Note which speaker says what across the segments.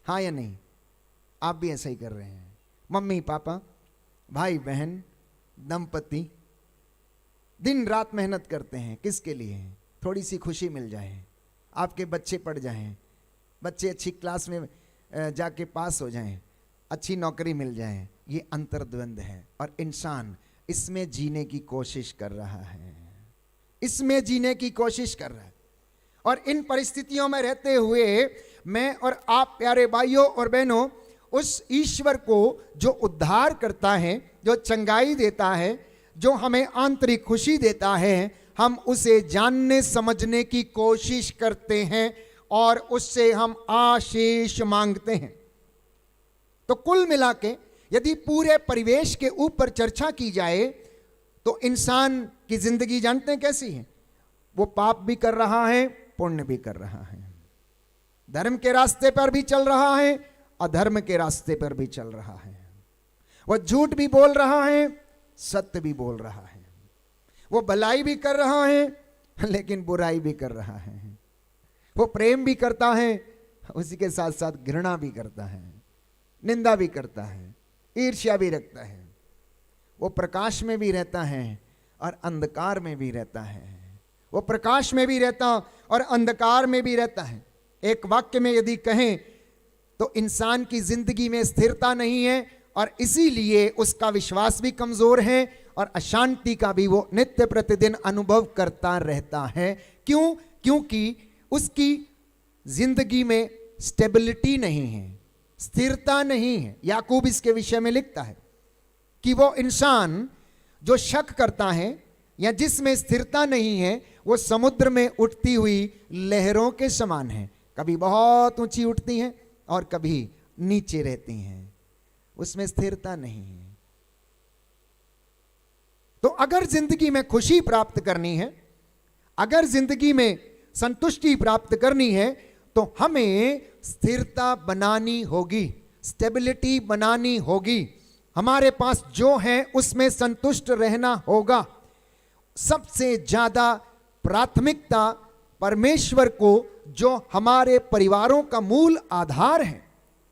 Speaker 1: हाँ या नहीं? आप भी ऐसा ही कर रहे हैं। मम्मी पापा, भाई बहन, दंपति दिन रात मेहनत करते हैं, किसके लिए? थोड़ी सी खुशी मिल जाए, आपके बच्चे पढ़ जाएं, बच्चे अच्छी क्लास में जाके पास हो जाएं, अच्छी नौकरी मिल जाए। ये अंतर्द्वंद है और इंसान इसमें जीने की कोशिश कर रहा है, इसमें जीने की कोशिश कर रहा है। और इन परिस्थितियों में रहते हुए मैं और आप प्यारे भाइयों और बहनों, उस ईश्वर को जो उद्धार करता है, जो चंगाई देता है, जो हमें आंतरिक खुशी देता है, हम उसे जानने समझने की कोशिश करते हैं और उससे हम आशीष मांगते हैं। तो कुल मिला के यदि पूरे परिवेश के ऊपर चर्चा की जाए तो इंसान की जिंदगी जानते हैं कैसी है? वो पाप भी कर रहा है, पुण्य भी कर रहा है, धर्म के रास्ते पर भी चल रहा है, अधर्म के रास्ते पर भी चल रहा है। वो झूठ भी बोल रहा है, सत्य भी बोल रहा है। वो भलाई भी कर रहा है लेकिन बुराई भी कर रहा है। वो प्रेम भी करता है, उसी के साथ साथ घृणा भी करता है, निंदा भी करता है, ईर्ष्या भी रखता है। वो प्रकाश में भी रहता है और अंधकार में भी रहता है। वो प्रकाश में भी रहता और अंधकार में भी रहता है। एक वाक्य में यदि कहें तो इंसान की जिंदगी में स्थिरता नहीं है और इसीलिए उसका विश्वास भी कमजोर है और अशांति का भी वो नित्य प्रतिदिन अनुभव करता रहता है। क्यों? क्योंकि उसकी जिंदगी में स्टेबिलिटी नहीं है, स्थिरता नहीं है। याकूब इसके विषय में लिखता है कि वो इंसान जो शक करता है या जिसमें स्थिरता नहीं है, वो समुद्र में उठती हुई लहरों के समान है। कभी बहुत ऊंची उठती हैं और कभी नीचे रहती हैं, उसमें स्थिरता नहीं है। तो अगर जिंदगी में खुशी प्राप्त करनी है, अगर जिंदगी में संतुष्टि प्राप्त करनी है, तो हमें स्थिरता बनानी होगी, स्टेबिलिटी बनानी होगी। हमारे पास जो है उसमें संतुष्ट रहना होगा। सबसे ज्यादा प्राथमिकता परमेश्वर को, जो हमारे परिवारों का मूल आधार है,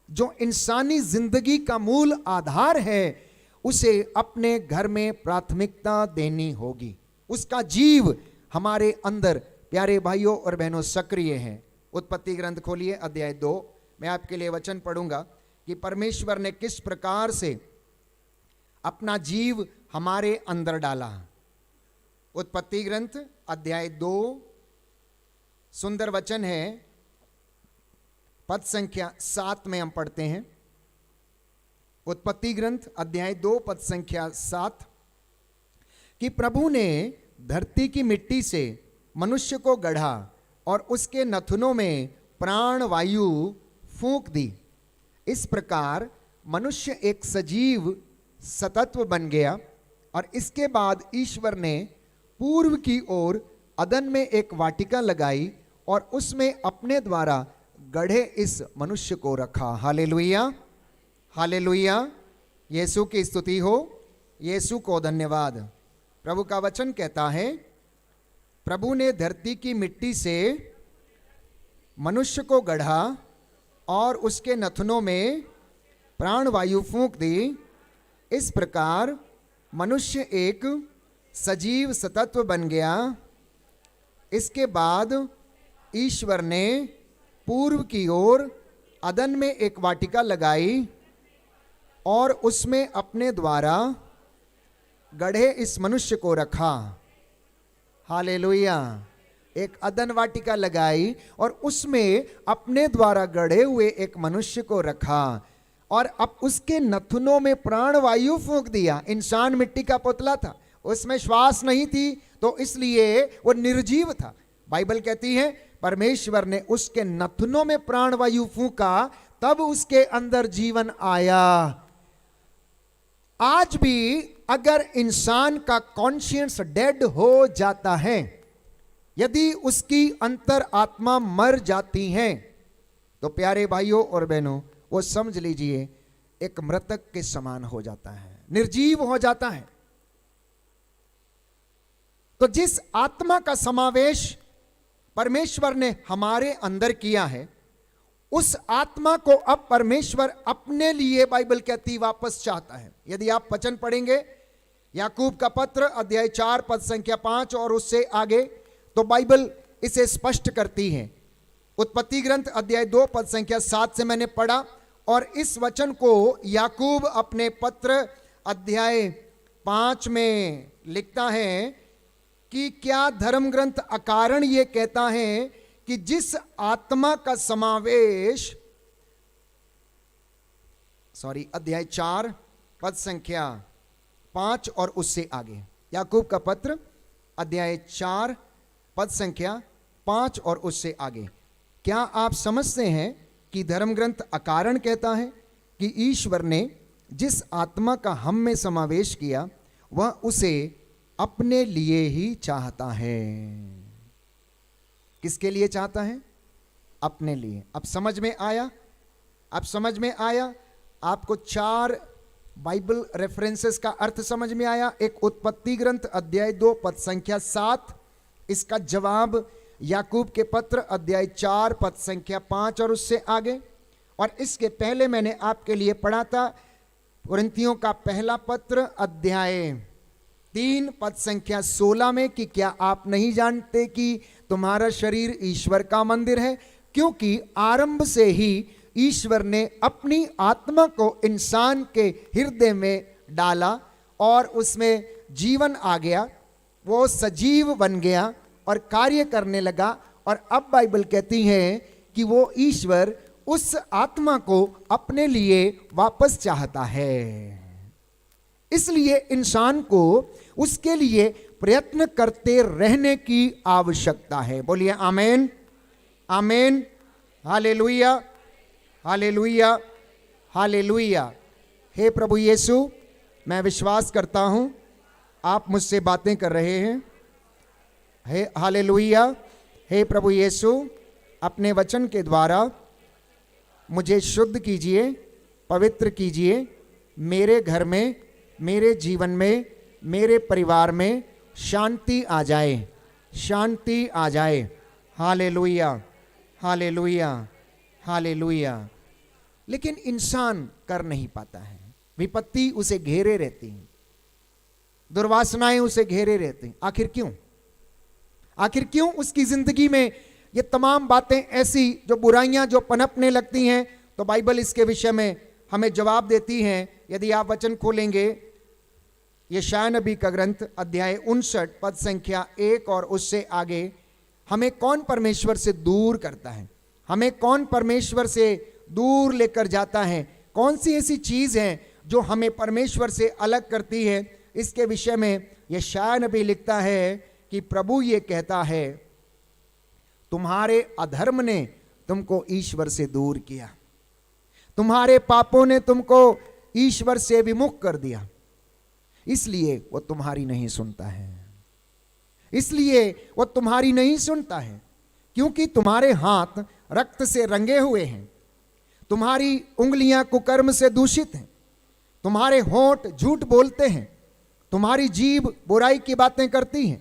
Speaker 1: जो इंसानी जिंदगी का मूल आधार है, उसे अपने घर में प्राथमिकता देनी होगी। उसका जीव हमारे अंदर प्यारे भाइयों और बहनों सक्रिय है। उत्पत्ति ग्रंथ खोलिए, अध्याय 2। मैं आपके लिए वचन पढ़ूंगा कि परमेश्वर ने किस प्रकार से अपना जीव हमारे अंदर डाला। उत्पत्ति ग्रंथ अध्याय 2, सुंदर वचन है, पद संख्या 7 में हम पढ़ते हैं। उत्पत्ति ग्रंथ अध्याय 2 पद संख्या 7 कि प्रभु ने धरती की मिट्टी से मनुष्य को गढ़ा और उसके नथुनों में प्राण वायु फूंक दी। इस प्रकार मनुष्य एक सजीव सतत्व बन गया। और इसके बाद ईश्वर ने पूर्व की ओर अदन में एक वाटिका लगाई और उसमें अपने द्वारा गढ़े इस मनुष्य को रखा। हालेलुया, हालेलुया, यीशु की स्तुति हो, यीशु को धन्यवाद। प्रभु का वचन कहता है, प्रभु ने धरती की मिट्टी से मनुष्य को गढ़ा और उसके नथुनों में प्राण वायु फूंक दी। इस प्रकार मनुष्य एक सजीव सतत्व बन गया। इसके बाद ईश्वर ने पूर्व की ओर अदन में एक वाटिका लगाई और उसमें अपने द्वारा गढ़े इस मनुष्य को रखा। हालेलुया, एक अदन वाटिका लगाई और उसमें अपने द्वारा गढ़े हुए एक मनुष्य को रखा और अब उसके नथुनों में प्राण वायु फूंक दिया। इंसान मिट्टी का पुतला था, उसमें श्वास नहीं थी, तो इसलिए वो निर्जीव था। बाइबल कहती है परमेश्वर ने उसके नथुनों में प्राण वायु फूंका, तब उसके अंदर जीवन आया। आज भी अगर इंसान का कॉन्शियंस डेड हो जाता है, यदि उसकी अंतर आत्मा मर जाती है, तो प्यारे भाइयों और बहनों, वो समझ लीजिए एक मृतक के समान हो जाता है, निर्जीव हो जाता है। तो जिस आत्मा का समावेश परमेश्वर ने हमारे अंदर किया है, उस आत्मा को अब परमेश्वर अपने लिए, बाइबल कहती, वापस चाहता है। यदि आप वचन पढ़ेंगे याकूब का पत्र अध्याय 4 पद संख्या 5 और उससे आगे, तो बाइबल इसे स्पष्ट करती है। उत्पत्ति ग्रंथ अध्याय 2 पद संख्या 7 से मैंने पढ़ा, और इस वचन को याकूब अपने पत्र अध्याय 5 में लिखता है कि क्या धर्म ग्रंथ अकारण ये कहता है कि जिस आत्मा का समावेश, अध्याय 4 पद संख्या 5 और उससे आगे, याकूब का पत्र अध्याय 4 पद संख्या 5 और उससे आगे, क्या आप समझते हैं कि धर्म ग्रंथ अकारण कहता है कि ईश्वर ने जिस आत्मा का हम में समावेश किया वह उसे अपने लिए ही चाहता है। किसके लिए चाहता है? अपने लिए। अब समझ में आया? अब समझ में आया? आपको 4 बाइबल रेफरेंसेस का अर्थ समझ में आया। एक उत्पत्ति ग्रंथ अध्याय 2 पद संख्या 7, इसका जवाब याकूब के पत्र अध्याय 4 पद संख्या 5 और उससे आगे, और इसके पहले मैंने आपके लिए पढ़ा था कुरिन्थियों का पहला पत्र अध्याय 3 पद संख्या 16 में कि क्या आप नहीं जानते कि तुम्हारा शरीर ईश्वर का मंदिर है, क्योंकि आरंभ से ही ईश्वर ने अपनी आत्मा को इंसान के हृदय में डाला और उसमें जीवन आ गया, वो सजीव बन गया और कार्य करने लगा। और अब बाइबल कहती है कि वो ईश्वर उस आत्मा को अपने लिए वापस चाहता है, इसलिए इंसान को उसके लिए प्रयत्न करते रहने की आवश्यकता है। बोलिए आमेन, आमेन, हालेलुया, हालेलुया, हालेलुया। हे प्रभु यीशु, मैं विश्वास करता हूं आप मुझसे बातें कर रहे हैं। हे हालेलुया। हे प्रभु यीशु, अपने वचन के द्वारा मुझे शुद्ध कीजिए, पवित्र कीजिए। मेरे घर में, मेरे जीवन में, मेरे परिवार में शांति आ जाए, शांति आ जाए। Hallelujah, hallelujah, hallelujah. लेकिन इंसान कर नहीं पाता है। विपत्ति उसे घेरे रहती है, दुर्वासनाएं उसे घेरे रहती हैं। आखिर क्यों? आखिर क्यों उसकी जिंदगी में ये तमाम बातें ऐसी जो बुराइयां जो पनपने लगती हैं? तो बाइबल इसके विषय में हमें जवाब देती है। यदि आप वचन खोलेंगे यशायाह नबी का ग्रंथ अध्याय 59 पद संख्या 1 और उससे आगे, हमें कौन परमेश्वर से दूर करता है, हमें कौन परमेश्वर से दूर लेकर जाता है, कौन सी ऐसी चीज है जो हमें परमेश्वर से अलग करती है? इसके विषय में यशायाह नबी लिखता है कि प्रभु ये कहता है, तुम्हारे अधर्म ने तुमको ईश्वर से दूर किया, तुम्हारे पापों ने तुमको ईश्वर से विमुख कर दिया, इसलिए वो तुम्हारी नहीं सुनता है, इसलिए वो तुम्हारी नहीं सुनता है, क्योंकि तुम्हारे हाथ रक्त से रंगे हुए हैं, तुम्हारी उंगलियां कुकर्म से दूषित हैं, तुम्हारे होंठ झूठ बोलते हैं, तुम्हारी जीभ बुराई की बातें करती है।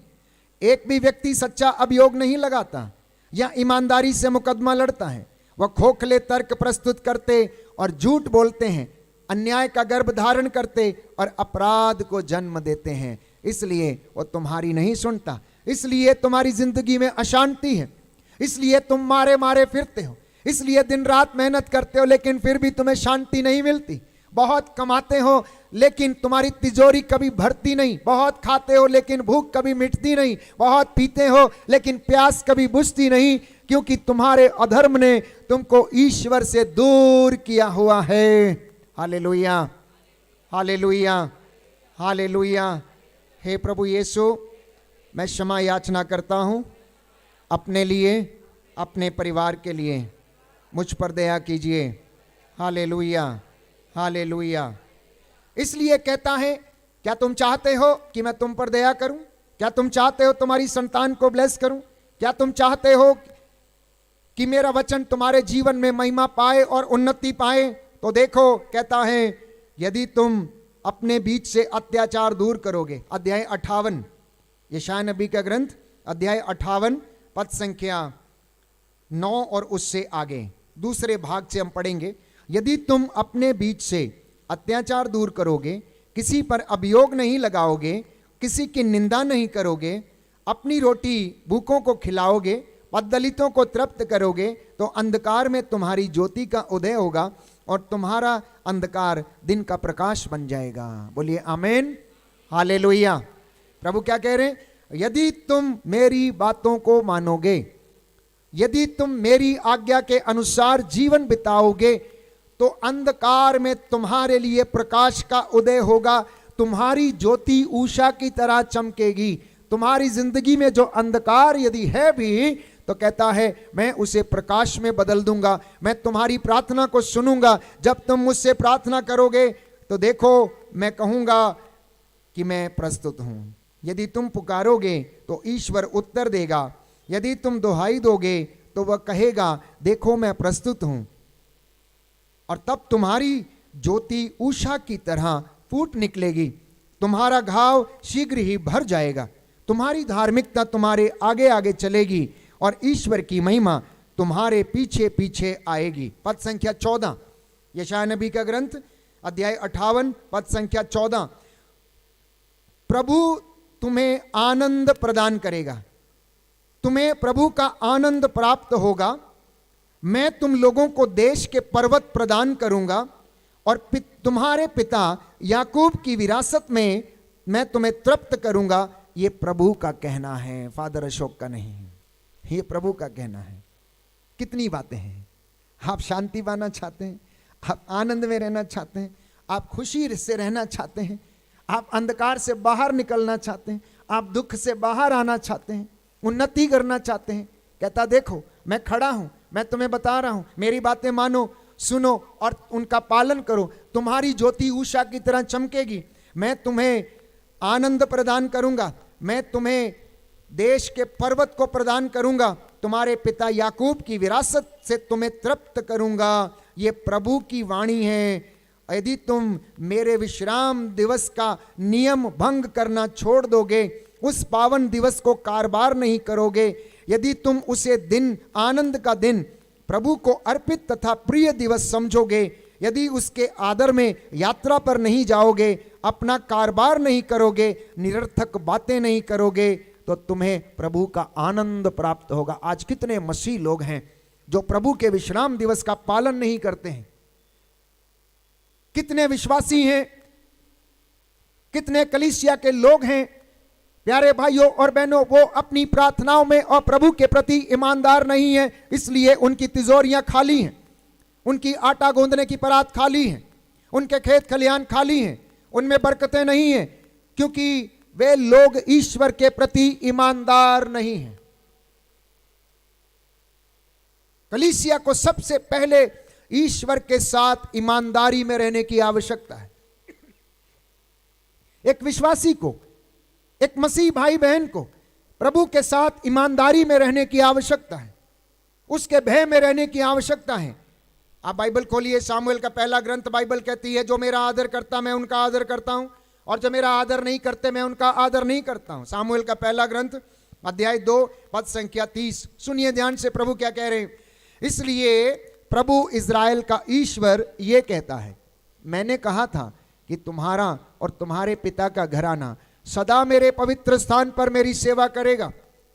Speaker 1: एक भी व्यक्ति सच्चा अभियोग नहीं लगाता या ईमानदारी से मुकदमा लड़ता है। वह खोखले तर्क प्रस्तुत करते और झूठ बोलते हैं, अन्याय का गर्भ धारण करते और अपराध को जन्म देते हैं, इसलिए वो तुम्हारी नहीं सुनता। इसलिए तुम्हारी जिंदगी में अशांति है, इसलिए तुम मारे मारे फिरते हो, इसलिए दिन रात मेहनत करते हो लेकिन फिर भी तुम्हें शांति नहीं मिलती। बहुत कमाते हो लेकिन तुम्हारी तिजोरी कभी भरती नहीं, बहुत खाते हो लेकिन भूख कभी मिटती नहीं, बहुत पीते हो लेकिन प्यास कभी बुझती नहीं, क्योंकि तुम्हारे अधर्म ने तुमको ईश्वर से दूर किया हुआ है। Hallelujah, hallelujah, hallelujah. हे प्रभु यीशु, मैं क्षमा याचना करता हूँ अपने लिए, अपने परिवार के लिए, मुझ पर दया कीजिए। Hallelujah, hallelujah. इसलिए कहता है, क्या तुम चाहते हो कि मैं तुम पर दया करूं? क्या तुम चाहते हो तुम्हारी संतान को ब्लेस करूं? क्या तुम चाहते हो कि मेरा वचन तुम्हारे जीवन में महिमा पाए और उन्नति पाए? तो देखो, कहता है, यदि तुम अपने बीच से अत्याचार दूर करोगे। अध्याय 58 यशायाह नबी का ग्रंथ अध्याय 58 पद संख्या 9 और उससे आगे, दूसरे भाग से हम पढ़ेंगे। यदि तुम अपने बीच से अत्याचार दूर करोगे, किसी पर अभियोग नहीं लगाओगे, किसी की निंदा नहीं करोगे, अपनी रोटी भूखों को खिलाओगे, पददलितों को तृप्त करोगे, तो अंधकार में तुम्हारी ज्योति का उदय होगा और तुम्हारा अंधकार दिन का प्रकाश बन जाएगा। बोलिए आमीन, हालेलुया। प्रभु क्या कह रहे हैं? यदि तुम मेरी बातों को मानोगे, यदि तुम मेरी आज्ञा के अनुसार जीवन बिताओगे, तो अंधकार में तुम्हारे लिए प्रकाश का उदय होगा, तुम्हारी ज्योति उषा की तरह चमकेगी। तुम्हारी जिंदगी में जो अंधकार यदि है भी, तो कहता है मैं उसे प्रकाश में बदल दूंगा। मैं तुम्हारी प्रार्थना को सुनूंगा। जब तुम मुझसे प्रार्थना करोगे तो देखो मैं कहूंगा कि मैं प्रस्तुत हूं। यदि तुम पुकारोगे तो ईश्वर उत्तर देगा, यदि तुम दुहाई दोगे तो वह कहेगा देखो मैं प्रस्तुत हूं। और तब तुम्हारी ज्योति उषा की तरह फूट निकलेगी, तुम्हारा घाव शीघ्र ही भर जाएगा, तुम्हारी धार्मिकता तुम्हारे आगे आगे चलेगी और ईश्वर की महिमा तुम्हारे पीछे पीछे आएगी। पद संख्या 14, यशायाह नबी का ग्रंथ अध्याय 58 पद संख्या 14। प्रभु तुम्हें आनंद प्रदान करेगा, तुम्हें प्रभु का आनंद प्राप्त होगा। मैं तुम लोगों को देश के पर्वत प्रदान करूंगा और तुम्हारे पिता याकूब की विरासत में मैं तुम्हें तृप्त करूंगा। ये प्रभु का कहना है, फादर अशोक का नहीं है, ये प्रभु का कहना है। कितनी बातें हैं। आप शांति पाना चाहते हैं, आप आनंद में रहना चाहते हैं, आप खुशी से रहना चाहते हैं, आप अंधकार से बाहर निकलना चाहते हैं, आप दुख से बाहर आना चाहते हैं, उन्नति करना चाहते हैं। कहता देखो मैं खड़ा हूं, मैं तुम्हें बता रहा हूं, मेरी बातें मानो, सुनो और उनका पालन करो। तुम्हारी ज्योति उषा की तरह चमकेगी। मैं तुम्हें आनंद प्रदान करूंगा, मैं तुम्हें देश के पर्वत को प्रदान करूंगा, तुम्हारे पिता याकूब की विरासत से तुम्हें तृप्त करूंगा। ये प्रभु की वाणी है। यदि तुम मेरे विश्राम दिवस का नियम भंग करना छोड़ दोगे, उस पावन दिवस को कारबार नहीं करोगे, यदि तुम उसे दिन आनंद का दिन प्रभु को अर्पित तथा प्रिय दिवस समझोगे, यदि उसके आदर में यात्रा पर नहीं जाओगे, अपना कारबार नहीं करोगे, निरर्थक बातें नहीं करोगे, तो तुम्हें प्रभु का आनंद प्राप्त होगा। आज कितने मसीह लोग हैं जो प्रभु के विश्राम दिवस का पालन नहीं करते हैं। कितने विश्वासी हैं, कितने कलीसिया के लोग हैं, प्यारे भाइयों और बहनों, वो अपनी प्रार्थनाओं में और प्रभु के प्रति ईमानदार नहीं है, इसलिए उनकी तिजोरियां खाली हैं, उनकी आटा गूंदने की परात खाली है, उनके खेत खलिहान खाली हैं, उनमें बरकतें नहीं हैं, क्योंकि वे लोग ईश्वर के प्रति ईमानदार नहीं हैं। कलीसिया को सबसे पहले ईश्वर के साथ ईमानदारी में रहने की आवश्यकता है। एक विश्वासी को, एक मसीह भाई बहन को प्रभु के साथ ईमानदारी में रहने की आवश्यकता है, उसके भय में रहने की आवश्यकता है। आप बाइबल खोलिए, सामुएल का पहला ग्रंथ। बाइबल कहती है जो मेरा आदर करता मैं उनका आदर करता हूं, और जो मेरा आदर नहीं करते मैं उनका आदर नहीं करता हूं। सामुएल का पहला ग्रंथ अध्याय 2 पद संख्या 30। सुनिए ध्यान से प्रभु क्या कह रहे हैं। इसलिए प्रभु इज़राइल का ईश्वर ये कहता है, मैंने कहा था कि तुम्हारा और तुम्हारे पिता का घराना सदा मेरे पवित्र स्थान पर मेरी सेवा करेगा,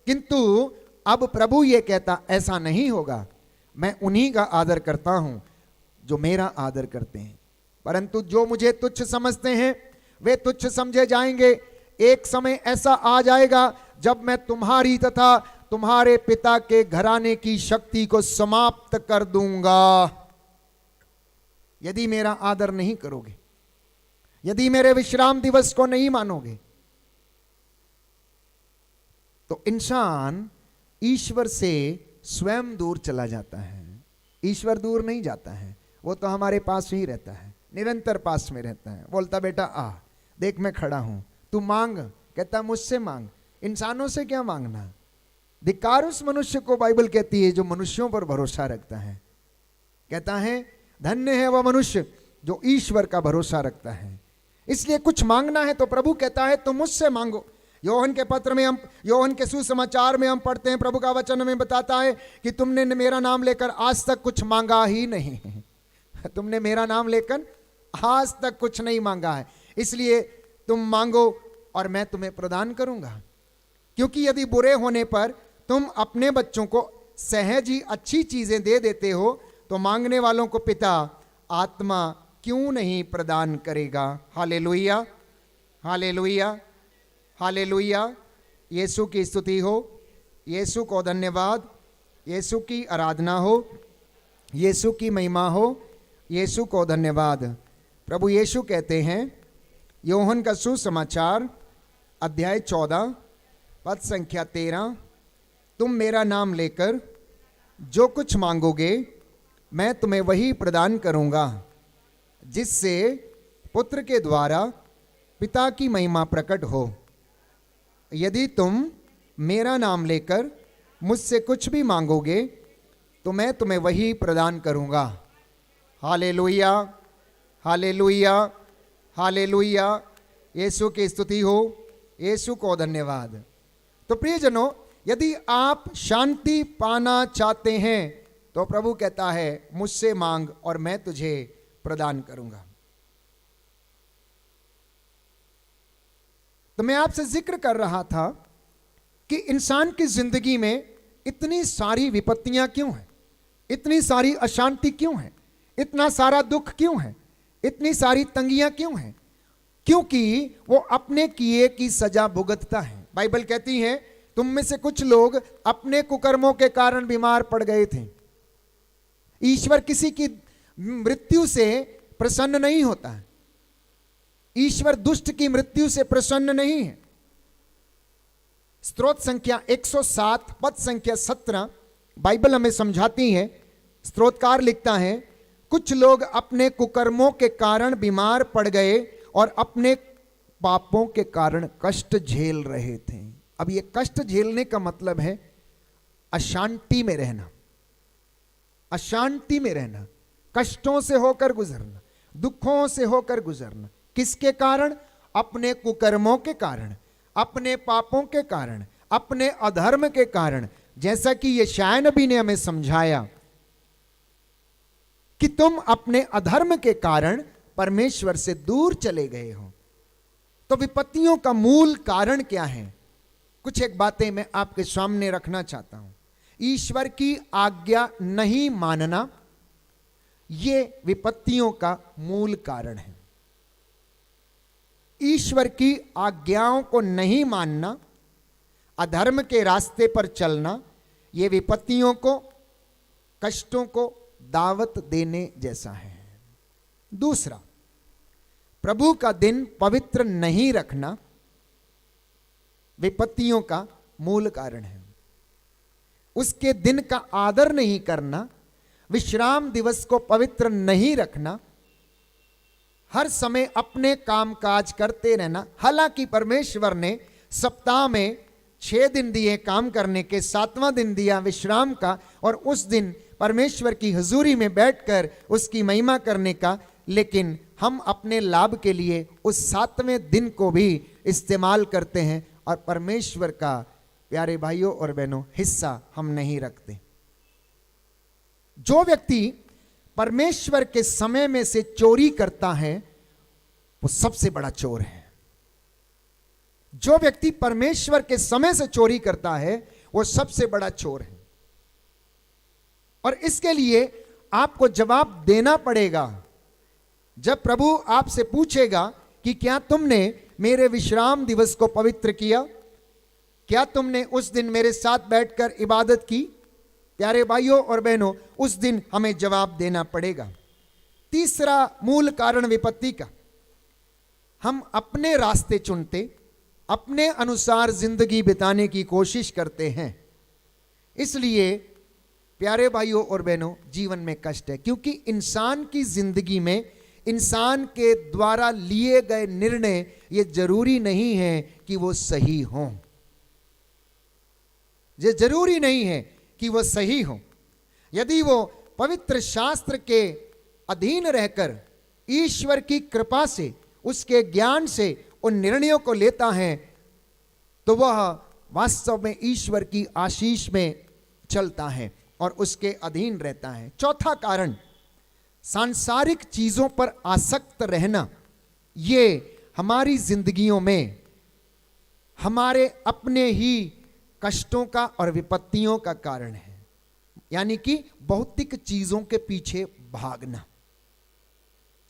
Speaker 1: किंतु अब प्रभु ये कहता ऐसा नहीं होगा। मैं उन्हीं का आदर करता हूं जो मेरा आदर करते हैं, परंतु जो मुझे तुच्छ समझते हैं वे तुच्छ समझे जाएंगे। एक समय ऐसा आ जाएगा जब मैं तुम्हारी तथा तुम्हारे पिता के घराने की शक्ति को समाप्त कर दूंगा। यदि मेरा आदर नहीं करोगे, यदि मेरे विश्राम दिवस को नहीं मानोगे, तो इंसान ईश्वर से स्वयं दूर चला जाता है। ईश्वर दूर नहीं जाता है, वो तो हमारे पास ही रहता है, निरंतर पास में रहता है। बोलता बेटा आ देख मैं खड़ा हूं, तू मांग। कहता मुझसे मांग, इंसानों से क्या मांगना। धिक्कार उस मनुष्य को बाइबल कहती है जो मनुष्यों पर भरोसा रखता है। कहता है धन्य है वह मनुष्य जो ईश्वर का भरोसा रखता है। इसलिए कुछ मांगना है तो प्रभु कहता है तुम मुझसे मांगो। योहन के पत्र में हम, योहन के सुसमाचार में हम पढ़ते हैं, प्रभु का वचन में बताता है कि तुमने मेरा नाम लेकर आज तक कुछ मांगा ही नहीं है। तुमने मेरा नाम लेकर आज तक कुछ नहीं मांगा है, इसलिए तुम मांगो और मैं तुम्हें प्रदान करूंगा। क्योंकि यदि बुरे होने पर तुम अपने बच्चों को सहज ही अच्छी चीजें दे देते हो, तो मांगने वालों को पिता आत्मा क्यों नहीं प्रदान करेगा। Hallelujah, hallelujah, hallelujah. यीशु की स्तुति हो, यीशु को धन्यवाद, यीशु की आराधना हो, यीशु की महिमा हो, यीशु को धन्यवाद। प्रभु यीशु कहते हैं, योहन का सुसमाचार अध्याय 14 पद संख्या 13, तुम मेरा नाम लेकर जो कुछ मांगोगे मैं तुम्हें वही प्रदान करूंगा, जिससे पुत्र के द्वारा पिता की महिमा प्रकट हो। यदि तुम मेरा नाम लेकर मुझसे कुछ भी मांगोगे तो मैं तुम्हें वही प्रदान करूंगा। Hallelujah, hallelujah, hallelujah. यीशु की स्तुति हो, यीशु को धन्यवाद। तो प्रियजनों, यदि आप शांति पाना चाहते हैं तो प्रभु कहता है मुझसे मांग और मैं तुझे प्रदान करूंगा। तो मैं आपसे जिक्र कर रहा था कि इंसान की जिंदगी में इतनी सारी विपत्तियां क्यों हैं, इतनी सारी अशांति क्यों है, इतना सारा दुख क्यों है, इतनी सारी तंगियां क्यों हैं? क्योंकि वो अपने किए की सजा भुगतता है। बाइबल कहती है तुम में से कुछ लोग अपने कुकर्मों के कारण बीमार पड़ गए थे। ईश्वर किसी की मृत्यु से प्रसन्न नहीं होता है, ईश्वर दुष्ट की मृत्यु से प्रसन्न नहीं है। स्तोत्र संख्या 107 पद संख्या 17 बाइबल हमें समझाती है। स्तोत्रकार लिखता है, कुछ लोग अपने कुकर्मों के कारण बीमार पड़ गए और अपने पापों के कारण कष्ट झेल रहे थे। अब ये कष्ट झेलने का मतलब है अशांति में रहना, अशांति में रहना, कष्टों से होकर गुजरना, दुखों से होकर गुजरना। किसके कारण? अपने कुकर्मों के कारण, अपने पापों के कारण, अपने अधर्म के कारण। जैसा कि यशायाह नबी ने हमें समझाया कि तुम अपने अधर्म के कारण परमेश्वर से दूर चले गए हो। तो विपत्तियों का मूल कारण क्या है? कुछ एक बातें मैं आपके सामने रखना चाहता हूं। ईश्वर की आज्ञा नहीं मानना यह विपत्तियों का मूल कारण है। ईश्वर की आज्ञाओं को नहीं मानना, अधर्म के रास्ते पर चलना, यह विपत्तियों को, कष्टों को दावत देने जैसा है। दूसरा, प्रभु का दिन पवित्र नहीं रखना विपत्तियों का मूल कारण है। उसके दिन का आदर नहीं करना, विश्राम दिवस को पवित्र नहीं रखना, हर समय अपने कामकाज करते रहना। हालांकि परमेश्वर ने सप्ताह में 6 दिन दिए काम करने के, 7वां दिन दिया विश्राम का, और उस दिन परमेश्वर की हुजूरी में बैठकर उसकी महिमा करने का, लेकिन हम अपने लाभ के लिए उस 7वें दिन को भी इस्तेमाल करते हैं और परमेश्वर का, प्यारे भाइयों और बहनों, हिस्सा हम नहीं रखते। जो व्यक्ति परमेश्वर के समय में से चोरी करता है वो सबसे बड़ा चोर है। जो व्यक्ति परमेश्वर के समय से चोरी करता है वो सबसे बड़ा चोर है। और इसके लिए आपको जवाब देना पड़ेगा। जब प्रभु आपसे पूछेगा कि क्या तुमने मेरे विश्राम दिवस को पवित्र किया, क्या तुमने उस दिन मेरे साथ बैठकर इबादत की, प्यारे भाइयों और बहनों, उस दिन हमें जवाब देना पड़ेगा। तीसरा मूल कारण विपत्ति का, हम अपने रास्ते चुनते, अपने अनुसार जिंदगी बिताने की कोशिश करते हैं। इसलिए प्यारे भाइयों और बहनों, जीवन में कष्ट है, क्योंकि इंसान की जिंदगी में इंसान के द्वारा लिए गए निर्णय ये जरूरी नहीं है कि वो सही हों। ये जरूरी नहीं है कि वो सही हो। यदि वो पवित्र शास्त्र के अधीन रहकर ईश्वर की कृपा से, उसके ज्ञान से उन निर्णयों को लेता है, तो वह वास्तव में ईश्वर की आशीष में चलता है और उसके अधीन रहता है। चौथा कारण, सांसारिक चीजों पर आसक्त रहना, ये हमारी जिंदगियों में हमारे अपने ही कष्टों का और विपत्तियों का कारण है। यानी कि भौतिक चीजों के पीछे भागना,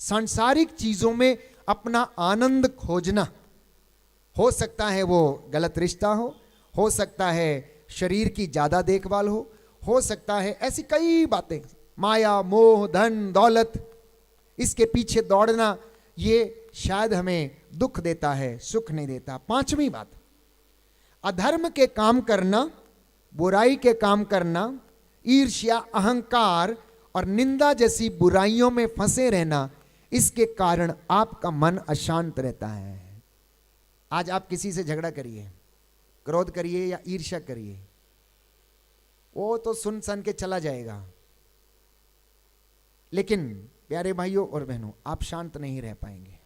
Speaker 1: सांसारिक चीजों में अपना आनंद खोजना। हो सकता है वो गलत रिश्ता हो सकता है शरीर की ज्यादा देखभाल हो सकता है ऐसी कई बातें, माया मोह धन दौलत, इसके पीछे दौड़ना ये शायद हमें दुख देता है, सुख नहीं देता। पांचवी बात, अधर्म के काम करना, बुराई के काम करना, ईर्ष्या अहंकार और निंदा जैसी बुराइयों में फंसे रहना, इसके कारण आपका मन अशांत रहता है। आज आप किसी से झगड़ा करिए, क्रोध करिए या ईर्ष्या करिए, वो तो सुन सन के चला जाएगा, लेकिन प्यारे भाइयों और बहनों, आप शांत नहीं रह पाएंगे,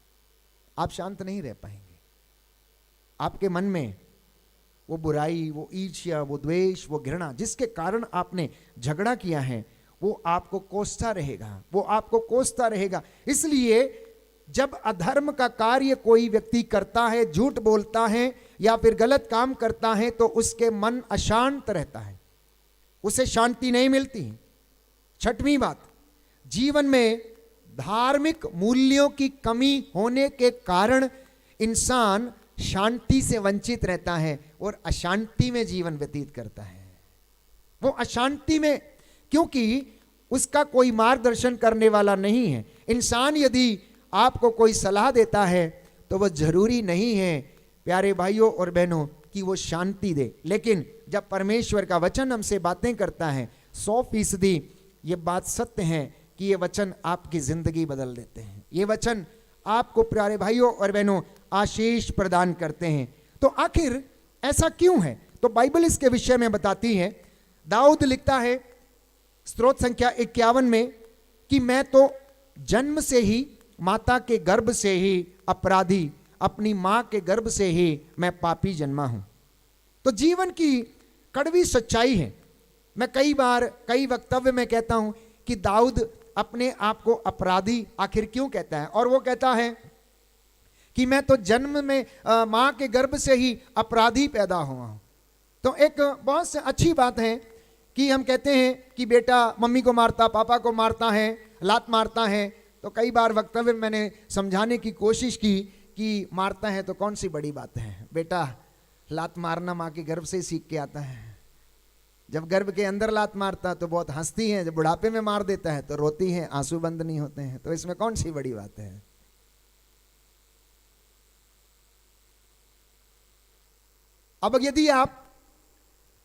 Speaker 1: आप शांत नहीं रह पाएंगे। आपके मन में वो बुराई, वो ईर्ष्या, वो द्वेष, वो घृणा जिसके कारण आपने झगड़ा किया है, वो आपको कोसता रहेगा, वो आपको कोसता रहेगा। इसलिए जब अधर्म का कार्य कोई व्यक्ति करता है, झूठ बोलता है या फिर गलत काम करता है, तो उसके मन अशांत रहता है, उसे शांति नहीं मिलती। छठवीं बात, जीवन में धार्मिक मूल्यों की कमी होने के कारण इंसान शांति से वंचित रहता है और अशांति में जीवन व्यतीत करता है। वो अशांति में, क्योंकि उसका कोई मार्गदर्शन करने वाला नहीं है। इंसान यदि आपको कोई सलाह देता है तो वह जरूरी नहीं है प्यारे भाइयों और बहनों कि वो शांति दे, लेकिन जब परमेश्वर का वचन हमसे बातें करता है, 100% ये बात सत्य है कि ये वचन आपकी जिंदगी बदल देते हैं। ये वचन आपको प्यारे भाइयों और बहनों आशीष प्रदान करते हैं। तो आखिर ऐसा क्यों है? तो बाइबल इसके विषय में बताती है। दाऊद लिखता है स्तोत्र संख्या 51 में कि मैं तो जन्म से ही, माता के गर्भ से ही अपराधी, अपनी मां के गर्भ से ही मैं पापी जन्मा हूं। तो जीवन की कड़वी सच्चाई है। मैं कई बार कई वक्तव्य में कहता हूं कि दाऊद अपने आप को अपराधी आखिर क्यों कहता है, और वो कहता है कि मैं तो जन्म में मां के गर्भ से ही अपराधी पैदा हुआ हूं। तो एक बहुत से अच्छी बात है कि हम कहते हैं कि बेटा मम्मी को मारता, पापा को मारता है, लात मारता है। तो कई बार वक्तव्य में मैंने समझाने की कोशिश की कि मारता है तो कौन सी बड़ी बात है, बेटा लात मारना माँ के गर्भ से सीख के आता है। जब गर्भ के अंदर लात मारता तो बहुत हंसती है, जब बुढ़ापे में मार देता है तो रोती है, आंसू बंद नहीं होते हैं। तो इसमें कौन सी बड़ी बात है? अब यदि आप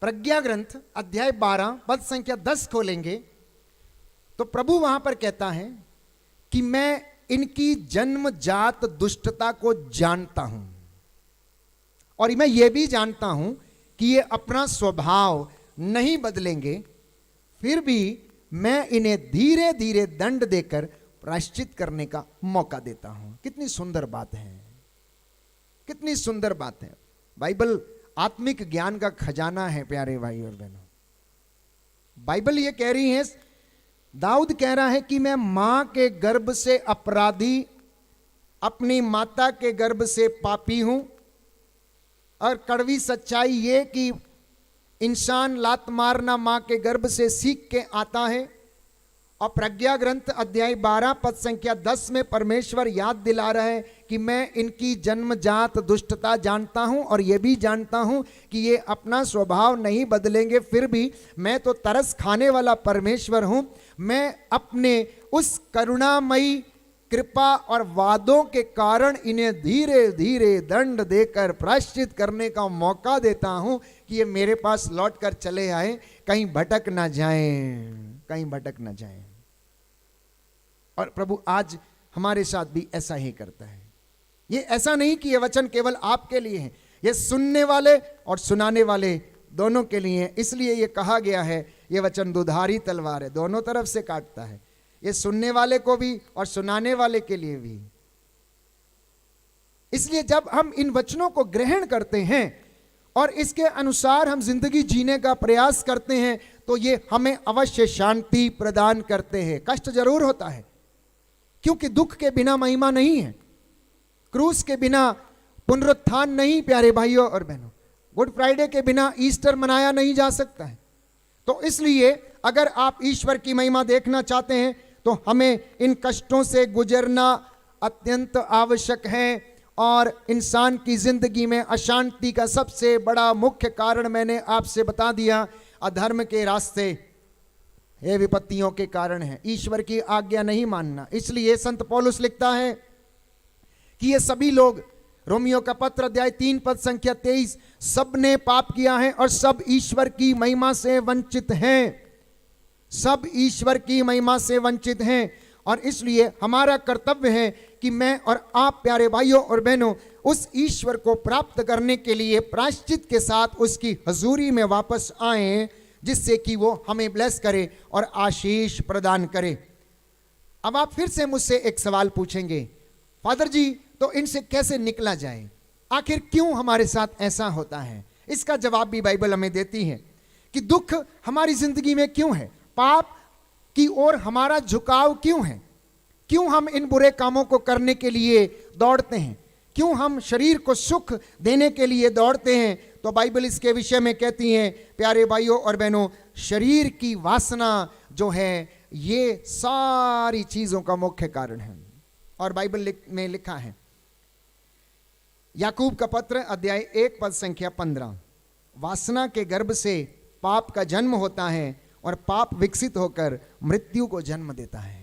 Speaker 1: प्रज्ञा ग्रंथ अध्याय 12 पद संख्या 10 खोलेंगे तो प्रभु वहां पर कहता है कि मैं इनकी जन्मजात दुष्टता को जानता हूं और मैं ये भी जानता हूं कि ये अपना स्वभाव नहीं बदलेंगे, फिर भी मैं इन्हें धीरे धीरे दंड देकर प्रायश्चित करने का मौका देता हूं। कितनी सुंदर बात है, कितनी सुंदर बात है। बाइबल आत्मिक ज्ञान का खजाना है प्यारे भाई और बहनों। बाइबल ये कह रही है, दाऊद कह रहा है कि मैं मां के गर्भ से अपराधी, अपनी माता के गर्भ से पापी हूं। और कड़वी सच्चाई ये कि इंसान लात मारना मां के गर्भ से सीख के आता है। और प्रज्ञा ग्रंथ अध्याय 12 पद संख्या 10 में परमेश्वर याद दिला रहा है कि मैं इनकी जन्मजात दुष्टता जानता हूं और यह भी जानता हूं कि ये अपना स्वभाव नहीं बदलेंगे, फिर भी मैं तो तरस खाने वाला परमेश्वर हूं। मैं अपने उस करुणामयी कृपा और वादों के कारण इन्हें धीरे धीरे दंड देकर प्रायश्चित करने का मौका देता हूं कि ये मेरे पास लौट कर चले आए, कहीं भटक ना जाएं, कहीं भटक ना जाएं। और प्रभु आज हमारे साथ भी ऐसा ही करता है। ये ऐसा नहीं कि ये वचन केवल आपके लिए है, ये सुनने वाले और सुनाने वाले दोनों के लिए है। इसलिए ये कहा गया है ये वचन दुधारी तलवार है, दोनों तरफ से काटता है। ये सुनने वाले को भी और सुनाने वाले के लिए भी। इसलिए जब हम इन वचनों को ग्रहण करते हैं और इसके अनुसार हम जिंदगी जीने का प्रयास करते हैं तो ये हमें अवश्य शांति प्रदान करते हैं। कष्ट जरूर होता है, क्योंकि दुख के बिना महिमा नहीं है, क्रूस के बिना पुनरुत्थान नहीं प्यारे भाइयों और बहनों, गुड फ्राइडे के बिना ईस्टर मनाया नहीं जा सकता है। तो इसलिए अगर आप ईश्वर की महिमा देखना चाहते हैं तो हमें इन कष्टों से गुजरना अत्यंत आवश्यक है। और इंसान की जिंदगी में अशांति का सबसे बड़ा मुख्य कारण मैंने आपसे बता दिया, अधर्म के रास्ते, ये विपत्तियों के कारण है, ईश्वर की आज्ञा नहीं मानना। इसलिए संत पौलुस लिखता है कि ये सभी लोग, रोमियो का पत्र अध्याय 3 पद संख्या 23, सब ने पाप किया है और सब ईश्वर की महिमा से वंचित हैं, सब ईश्वर की महिमा से वंचित हैं। और इसलिए हमारा कर्तव्य है कि मैं और आप प्यारे भाइयों और बहनों उस ईश्वर को प्राप्त करने के लिए प्रायश्चित के साथ उसकी हजूरी में वापस आएं, जिससे कि वो हमें ब्लेस करे और आशीष प्रदान करे। अब आप फिर से मुझसे एक सवाल पूछेंगे, फादर जी तो इनसे कैसे निकला जाए, आखिर क्यों हमारे साथ ऐसा होता है? इसका जवाब भी बाइबल हमें देती है कि दुख हमारी जिंदगी में क्यों है, पाप की ओर हमारा झुकाव क्यों है, क्यों हम इन बुरे कामों को करने के लिए दौड़ते हैं, क्यों हम शरीर को सुख देने के लिए दौड़ते हैं। तो बाइबल इसके विषय में कहती है प्यारे भाइयों और बहनों, शरीर की वासना जो है ये सारी चीजों का मुख्य कारण है। और बाइबल में लिखा है, याकूब का पत्र अध्याय 1 पद संख्या 15, वासना के गर्भ से पाप का जन्म होता है और पाप विकसित होकर मृत्यु को जन्म देता है।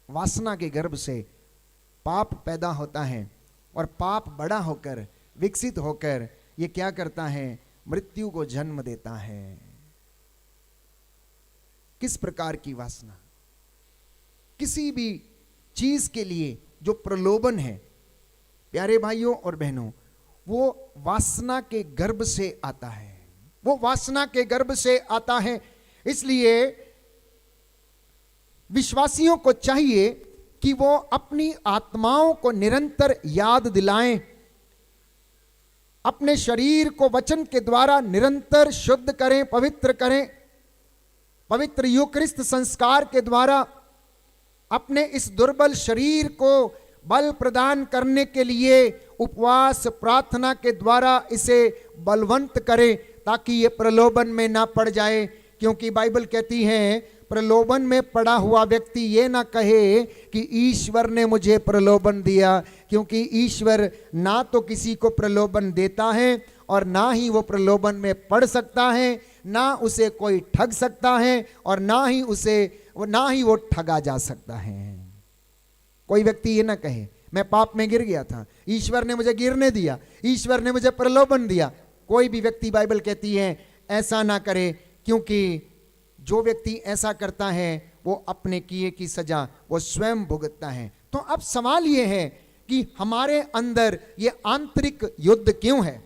Speaker 1: वासना के गर्भ से पाप पैदा होता है और पाप बड़ा होकर विकसित होकर ये क्या करता है, मृत्यु को जन्म देता है। किस प्रकार की वासना? किसी भी चीज के लिए जो प्रलोभन है प्यारे भाइयों और बहनों, वो वासना के गर्भ से आता है, वो वासना के गर्भ से आता है। इसलिए विश्वासियों को चाहिए कि वो अपनी आत्माओं को निरंतर याद दिलाएं, अपने शरीर को वचन के द्वारा निरंतर शुद्ध करें, पवित्र करें, पवित्र यूकरिस्त संस्कार के द्वारा अपने इस दुर्बल शरीर को बल प्रदान करने के लिए उपवास प्रार्थना के द्वारा इसे बलवंत करें, ताकि ये प्रलोभन में ना पड़ जाए। क्योंकि बाइबल कहती है प्रलोभन में पड़ा हुआ व्यक्ति ये ना कहे कि ईश्वर ने मुझे प्रलोभन दिया, क्योंकि ईश्वर ना तो किसी को प्रलोभन देता है और ना ही वो प्रलोभन में पड़ सकता है, ना उसे कोई ठग सकता है और ना ही वो ठगा जा सकता है। कोई व्यक्ति ये ना कहे मैं पाप में गिर गया था, ईश्वर ने मुझे गिरने दिया, ईश्वर ने मुझे प्रलोभन दिया। कोई भी व्यक्ति, बाइबल कहती है ऐसा ना करे, क्योंकि जो व्यक्ति ऐसा करता है वो अपने किए की सजा वो स्वयं भुगतता है। तो अब सवाल ये है कि हमारे अंदर ये आंतरिक युद्ध क्यों है?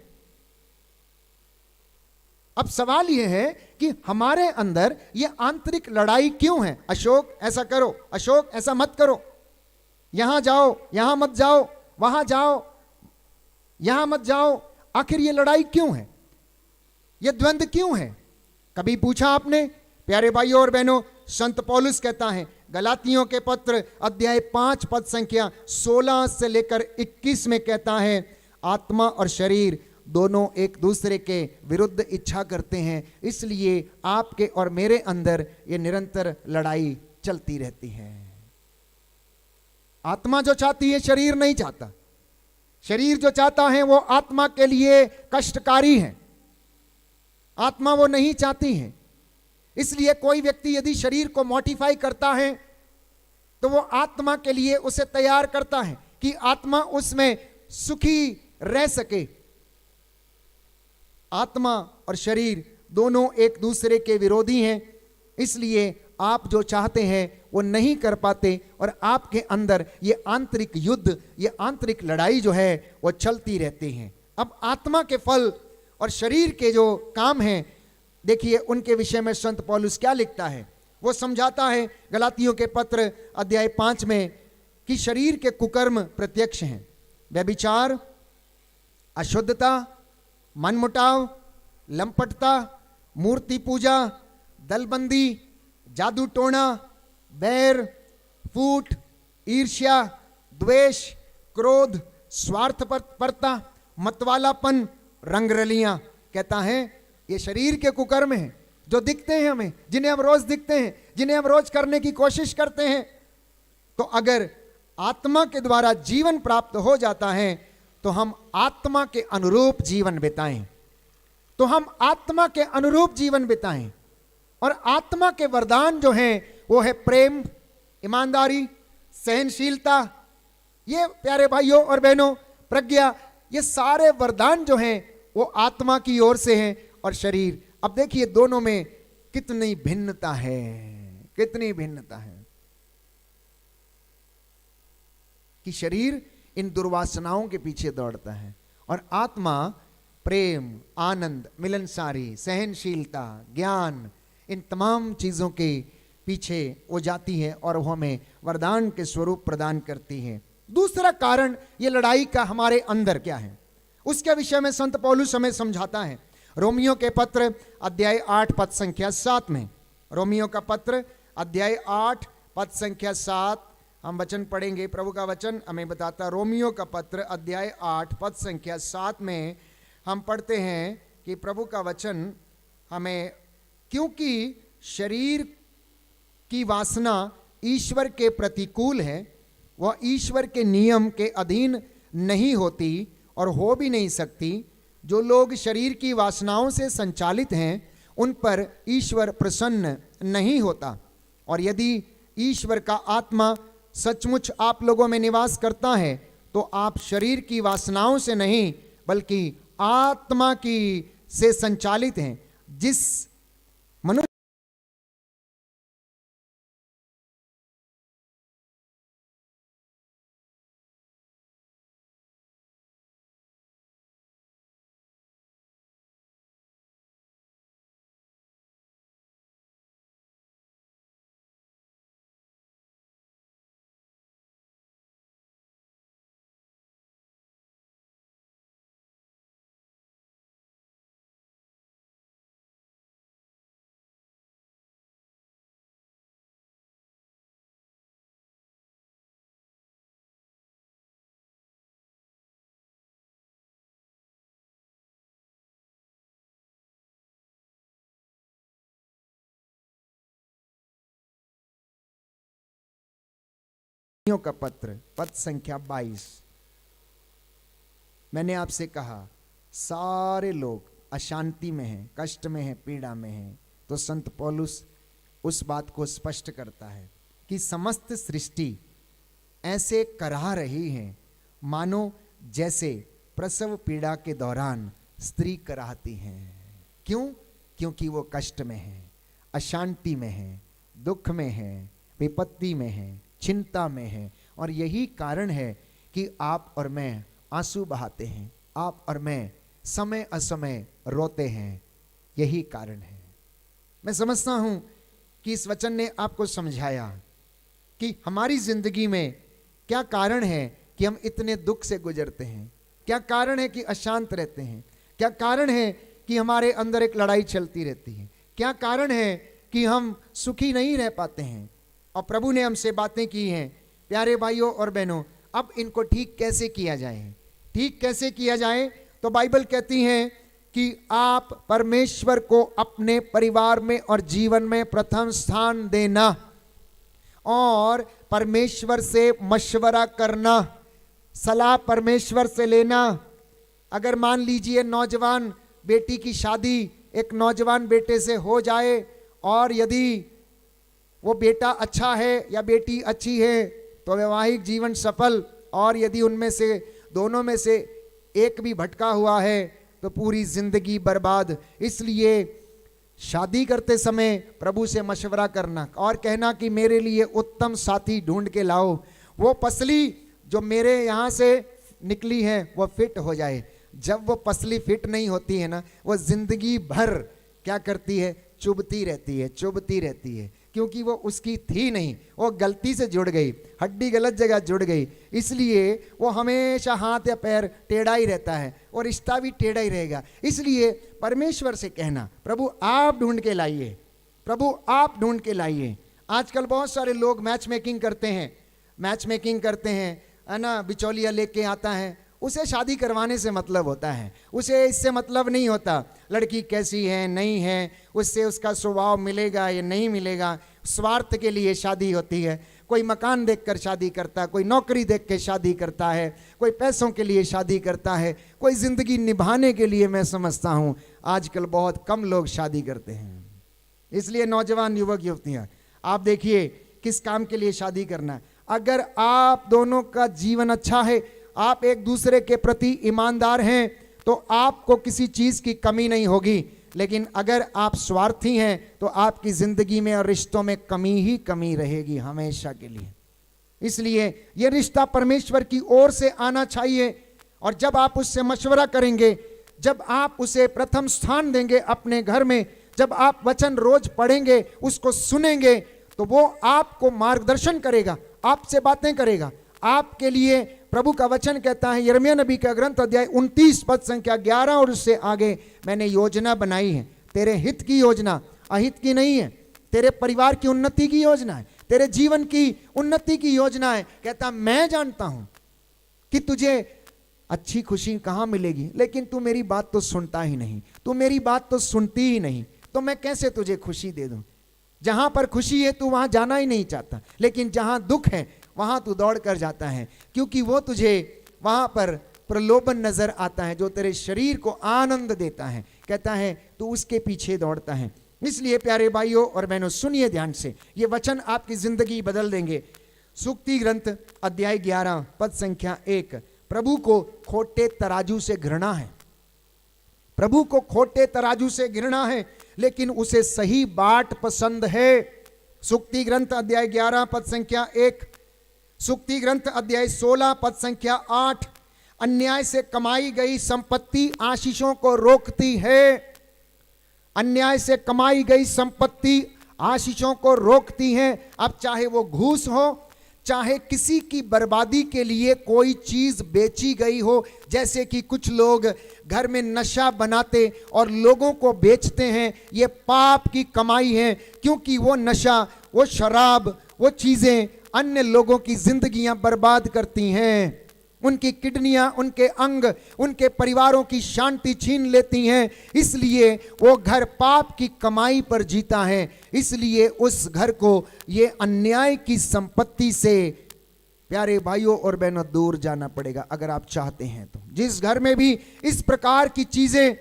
Speaker 1: अब सवाल यह है कि हमारे अंदर ये आंतरिक लड़ाई क्यों है? अशोक ऐसा करो, अशोक ऐसा मत करो, यहां जाओ, यहां मत जाओ, वहां जाओ, यहां मत जाओ। आखिर ये लड़ाई क्यों है? ये द्वंद्व क्यों है? कभी पूछा आपने? प्यारे भाइयों और बहनों, संत पौलुस कहता है गलातियों के पत्र अध्याय 5 पद संख्या 16 से लेकर 21 में कहता है, आत्मा और शरीर दोनों एक दूसरे के विरुद्ध इच्छा करते हैं, इसलिए आपके और मेरे अंदर ये निरंतर लड़ाई चलती रहती है। आत्मा जो चाहती है शरीर नहीं चाहता, शरीर जो चाहता है वो आत्मा के लिए कष्टकारी है, आत्मा वो नहीं चाहती है। इसलिए कोई व्यक्ति यदि शरीर को मॉडिफाई करता है तो वो आत्मा के लिए उसे तैयार करता है कि आत्मा उसमें सुखी रह सके। आत्मा और शरीर दोनों एक दूसरे के विरोधी हैं, इसलिए आप जो चाहते हैं वो नहीं कर पाते और आपके अंदर ये आंतरिक युद्ध, ये आंतरिक लड़ाई जो है वो चलती रहती है। अब आत्मा के फल और शरीर के जो काम हैं, देखिए उनके विषय में संत पौलुस क्या लिखता है। वो समझाता है गलातियों के पत्र अध्याय 5 में कि शरीर के कुकर्म प्रत्यक्ष हैं, व्यभिचार, अशुद्धता, मनमुटाव, लंपटता, मूर्ति पूजा, दलबंदी, जादू टोना, बैर, फूट, ईर्ष्या, द्वेष, क्रोध, स्वार्थपरता, मतवालापन, रंगरलियां। कहता है ये शरीर के कुकर्म हैं जो दिखते हैं हमें, जिन्हें हम रोज दिखते हैं, जिन्हें हम रोज करने की कोशिश करते हैं। तो अगर आत्मा के द्वारा जीवन प्राप्त हो जाता है तो हम आत्मा के अनुरूप जीवन बिताएं, तो हम आत्मा के अनुरूप जीवन बिताएं। और आत्मा के वरदान जो हैं वो है प्रेम, ईमानदारी, सहनशीलता, ये प्यारे भाइयों और बहनों, प्रज्ञा, ये सारे वरदान जो हैं वो आत्मा की ओर से हैं। और शरीर, अब देखिए दोनों में कितनी भिन्नता है, कितनी भिन्नता है कि शरीर इन दुर्वासनाओं के पीछे दौड़ता है और आत्मा प्रेम, आनंद, मिलनसारी, सहनशीलता, ज्ञान, इन तमाम चीजों के पीछे वो जाती है और वो हमें वरदान के स्वरूप प्रदान करती है। दूसरा कारण ये लड़ाई का हमारे अंदर क्या है, उसके विषय में संत पौलुस हमें समझाता है। रोमियो के पत्र अध्याय 8 पद संख्या 7 में, रोमियो का पत्र अध्याय 8 पद संख्या 7 हम वचन पढ़ेंगे। प्रभु का वचन हमें बताता, रोमियो का पत्र अध्याय 8 पद संख्या 7 में हम पढ़ते हैं कि प्रभु का वचन हमें, क्योंकि शरीर की वासना ईश्वर के प्रतिकूल है, वह ईश्वर के नियम के अधीन नहीं होती और हो भी नहीं सकती। जो लोग शरीर की वासनाओं से संचालित हैं उन पर ईश्वर प्रसन्न नहीं होता। और यदि ईश्वर का आत्मा सचमुच आप लोगों में निवास करता है तो आप शरीर की वासनाओं से नहीं बल्कि आत्मा की से संचालित हैं। जिस मनुष्य का पत्र पद संख्या 22, मैंने आपसे कहा सारे लोग अशांति में हैं, कष्ट में हैं, पीड़ा में हैं। तो संत पौलुस उस बात को स्पष्ट करता है कि समस्त सृष्टि ऐसे कराह रही है मानो जैसे प्रसव पीड़ा के दौरान स्त्री कराहती है। क्यों? क्योंकि वो कष्ट में है, अशांति में है, दुख में है, विपत्ति में है, चिंता में है। और यही कारण है कि आप और मैं आंसू बहाते हैं, आप और मैं समय असमय रोते हैं। यही कारण है। मैं समझता हूं कि इस वचन ने आपको समझाया कि हमारी जिंदगी में क्या कारण है कि हम इतने दुख से गुजरते हैं, क्या कारण है कि अशांत रहते हैं, क्या कारण है कि हमारे अंदर एक लड़ाई चलती रहती है, क्या कारण है कि हम सुखी नहीं रह पाते हैं। और प्रभु ने हमसे बातें की हैं। प्यारे भाइयों और बहनों, अब इनको ठीक कैसे किया जाए, ठीक कैसे किया जाए? तो बाइबल कहती है कि आप परमेश्वर को अपने परिवार में और जीवन में प्रथम स्थान देना और परमेश्वर से मशवरा करना, सलाह परमेश्वर से लेना। अगर मान लीजिए नौजवान बेटी की शादी एक नौजवान बेटे से हो जाए और यदि वो बेटा अच्छा है या बेटी अच्छी है तो वैवाहिक जीवन सफल, और यदि उनमें से दोनों में से एक भी भटका हुआ है तो पूरी जिंदगी बर्बाद। इसलिए शादी करते समय प्रभु से मशवरा करना और कहना कि मेरे लिए उत्तम साथी ढूंढ के लाओ, वो पसली जो मेरे यहाँ से निकली है वो फिट हो जाए। जब वो पसली फिट नहीं होती है ना, वो जिंदगी भर क्या करती है, चुभती रहती है, चुभती रहती है क्योंकि वो उसकी थी नहीं, वो गलती से जुड़ गई, हड्डी गलत जगह जुड़ गई, इसलिए वो हमेशा हाथ या पैर टेढ़ा ही रहता है और रिश्ता भी टेढ़ा ही रहेगा। इसलिए परमेश्वर से कहना, प्रभु आप ढूंढ के लाइए, प्रभु आप ढूंढ के लाइए। आजकल बहुत सारे लोग मैच मेकिंग करते हैं, मैच मेकिंग करते हैं, है ना, बिचौलिया लेके आता है, उसे शादी करवाने से मतलब होता है, उसे इससे मतलब नहीं होता लड़की कैसी है नहीं है, उससे उसका स्वभाव मिलेगा या नहीं मिलेगा। स्वार्थ के लिए शादी होती है, कोई मकान देखकर शादी करता है, कोई नौकरी देख के शादी करता है, कोई पैसों के लिए शादी करता है, कोई जिंदगी निभाने के लिए। मैं समझता हूँ आजकल बहुत कम लोग शादी करते हैं। इसलिए नौजवान युवक युवतियाँ, आप देखिए किस काम के लिए शादी करना है। अगर आप दोनों का जीवन अच्छा है, आप एक दूसरे के प्रति ईमानदार हैं, तो आपको किसी चीज की कमी नहीं होगी। लेकिन अगर आप स्वार्थी हैं तो आपकी जिंदगी में और रिश्तों में कमी ही कमी रहेगी हमेशा के लिए। इसलिए यह रिश्ता परमेश्वर की ओर से आना चाहिए, और जब आप उससे मशवरा करेंगे, जब आप उसे प्रथम स्थान देंगे अपने घर में, जब आप वचन रोज पढ़ेंगे, उसको सुनेंगे, तो वो आपको मार्गदर्शन करेगा, आपसे बातें करेगा। आपके लिए प्रभु का वचन कहता है, यिर्मयाह नबी का ग्रंथ अध्याय 29 पद संख्या 11 और उससे आगे, मैंने योजना बनाई है, तेरे हित की योजना, अहित की नहीं है, तेरे परिवार की उन्नति की योजना है, तेरे जीवन की उन्नति की योजना है। कहता मैं जानता हूं कि तुझे अच्छी खुशी कहां मिलेगी, लेकिन तू मेरी बात तो सुनता ही नहीं, तू मेरी बात तो सुनती ही नहीं, तो मैं कैसे तुझे खुशी दे दूं। जहां पर खुशी है तू वहां जाना ही नहीं चाहता, लेकिन जहां दुख है वहां तू दौड़ कर जाता है, क्योंकि वो तुझे वहां पर प्रलोभन नजर आता है जो तेरे शरीर को आनंद देता है। कहता है तू उसके पीछे दौड़ता है। इसलिए प्यारे भाइयों और बहनों, सुनिए ध्यान से, ये वचन आपकी जिंदगी बदल देंगे। सूक्ति ग्रंथ अध्याय 11 पद संख्या 1, प्रभु को खोटे तराजू से घृणा है, प्रभु को खोटे तराजू से घृणा है, लेकिन उसे सही बाट पसंद है। सूक्ति ग्रंथ अध्याय 11 पद संख्या 1, सूक्ति ग्रंथ अध्याय 16 पद संख्या 8, अन्याय से कमाई गई संपत्ति आशीषों को रोकती है, अन्याय से कमाई गई संपत्ति आशीषों को रोकती है। अब चाहे वो घूस हो, चाहे किसी की बर्बादी के लिए कोई चीज बेची गई हो, जैसे कि कुछ लोग घर में नशा बनाते और लोगों को बेचते हैं, ये पाप की कमाई है, क्योंकि वो नशा, वो शराब, वो चीजें अन्य लोगों की जिंदगियां बर्बाद करती हैं, उनकी किडनियां, उनके अंग, उनके परिवारों की शांति छीन लेती हैं। इसलिए वो घर पाप की कमाई पर जीता है, इसलिए उस घर को ये अन्याय की संपत्ति से प्यारे भाइयों और बहनों दूर जाना पड़ेगा अगर आप चाहते हैं तो। जिस घर में भी इस प्रकार की चीजें,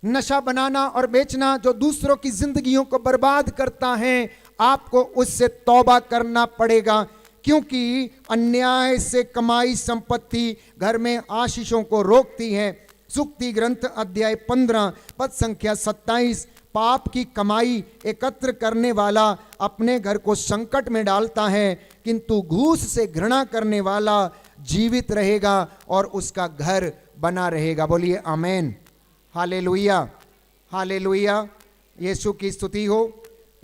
Speaker 1: नशा बनाना और बेचना जो दूसरों की जिंदगियों को बर्बाद करता है, आपको उससे तौबा करना पड़ेगा, क्योंकि अन्याय से कमाई संपत्ति घर में आशीषों को रोकती है। सूक्ति ग्रंथ अध्याय 15 पद संख्या 27, पाप की कमाई एकत्र करने वाला अपने घर को संकट में डालता है, किंतु घूस से घृणा करने वाला जीवित रहेगा और उसका घर बना रहेगा। बोलिए आमीन, हालेलुया, हालेलुया। यीशु की स्तुति हो,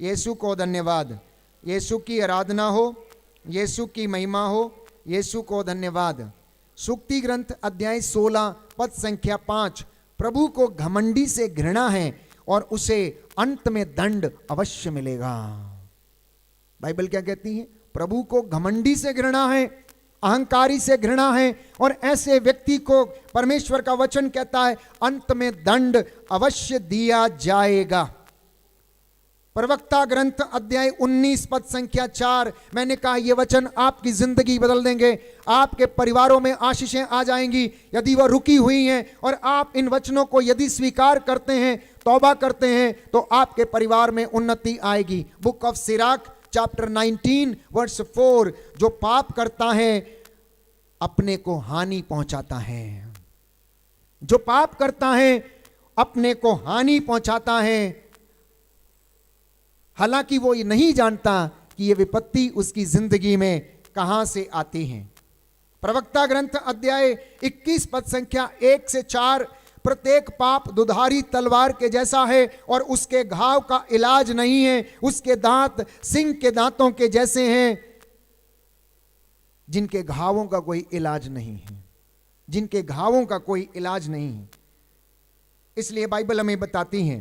Speaker 1: यीशु को धन्यवाद, यीशु की आराधना हो, यीशु की महिमा हो, यीशु को धन्यवाद। सूक्ति ग्रंथ अध्याय 16 पद संख्या 5, प्रभु को घमंडी से घृणा है और उसे अंत में दंड अवश्य मिलेगा। बाइबल क्या कहती है? प्रभु को घमंडी से घृणा है, अहंकारी से घृणा है, और ऐसे व्यक्ति को परमेश्वर का वचन कहता है अंत में दंड अवश्य दिया जाएगा। प्रवक्ता ग्रंथ अध्याय 19 पद संख्या 4, मैंने कहा ये वचन आपकी जिंदगी बदल देंगे, आपके परिवारों में आशीषें आ जाएंगी यदि वह रुकी हुई हैं, और आप इन वचनों को यदि स्वीकार करते हैं, तौबा करते हैं, तो आपके परिवार में उन्नति आएगी। Book of Sirach chapter 19 verse 4, जो पाप करता है अपने को हानि पहुंचाता है, जो पाप करता है अपने को हानि पहुंचाता है, हालांकि वो ये नहीं जानता कि ये विपत्ति उसकी जिंदगी में कहां से आती है। प्रवक्ता ग्रंथ अध्याय 21 पद संख्या 1 से 4, प्रत्येक पाप दुधारी तलवार के जैसा है और उसके घाव का इलाज नहीं है। उसके दांत सिंह के दांतों के जैसे हैं, जिनके घावों का कोई इलाज नहीं है, जिनके घावों का कोई इलाज नहीं है। इसलिए बाइबल हमें बताती है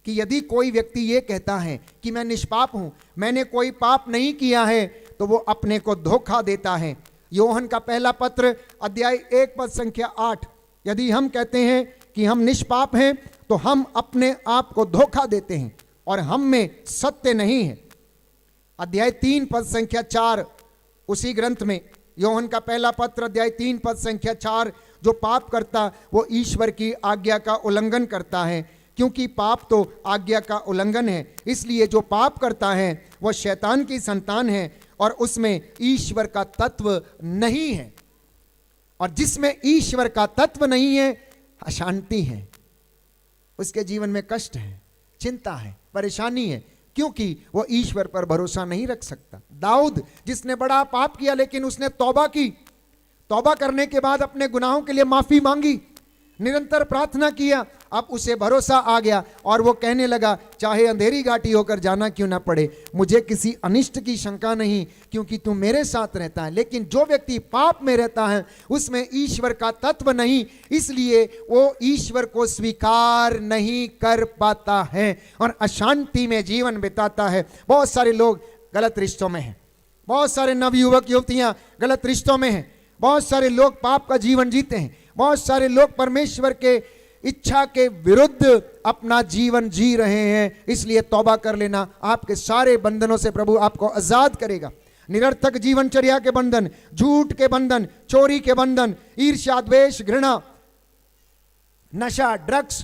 Speaker 1: कि यदि कोई व्यक्ति ये कहता है कि मैं निष्पाप हूं, मैंने कोई पाप नहीं किया है, तो वो अपने को धोखा देता है। योहन का पहला पत्र अध्याय 1 पद संख्या 8, यदि हम कहते हैं कि हम निष्पाप हैं तो हम अपने आप को धोखा देते हैं और हम में सत्य नहीं है। अध्याय 3 पद संख्या 4 उसी ग्रंथ में, योहन का पहला पत्र अध्याय 3 पद संख्या 4, जो पाप करता वो ईश्वर की आज्ञा का उल्लंघन करता है, क्योंकि पाप तो आज्ञा का उल्लंघन है। इसलिए जो पाप करता है वह शैतान की संतान है और उसमें ईश्वर का तत्व नहीं है। और जिसमें ईश्वर का तत्व नहीं है, अशांति है, उसके जीवन में कष्ट है, चिंता है, परेशानी है, क्योंकि वो ईश्वर पर भरोसा नहीं रख सकता। दाऊद जिसने बड़ा पाप किया लेकिन उसने तौबा की, तौबा करने के बाद अपने गुनाहों के लिए माफी मांगी, निरंतर प्रार्थना किया, अब उसे भरोसा आ गया और वो कहने लगा चाहे अंधेरी घाटी होकर जाना क्यों ना पड़े, मुझे किसी अनिष्ट की शंका नहीं, क्योंकि तू मेरे साथ रहता है। लेकिन जो व्यक्ति पाप में रहता है उसमें ईश्वर का तत्व नहीं, इसलिए वो ईश्वर को स्वीकार नहीं कर पाता है और अशांति में जीवन बिताता है। बहुत सारे लोग गलत रिश्तों में हैं, बहुत सारे नवयुवक युवतियां गलत रिश्तों में हैं, बहुत सारे लोग पाप का जीवन जीते हैं, बहुत सारे लोग परमेश्वर के इच्छा के विरुद्ध अपना जीवन जी रहे हैं। इसलिए तौबा कर लेना, आपके सारे बंधनों से प्रभु आपको आजाद करेगा। निरर्थक जीवनचर्या के बंधन, झूठ के बंधन, चोरी के बंधन, ईर्ष्या, द्वेष, घृणा, नशा, ड्रग्स,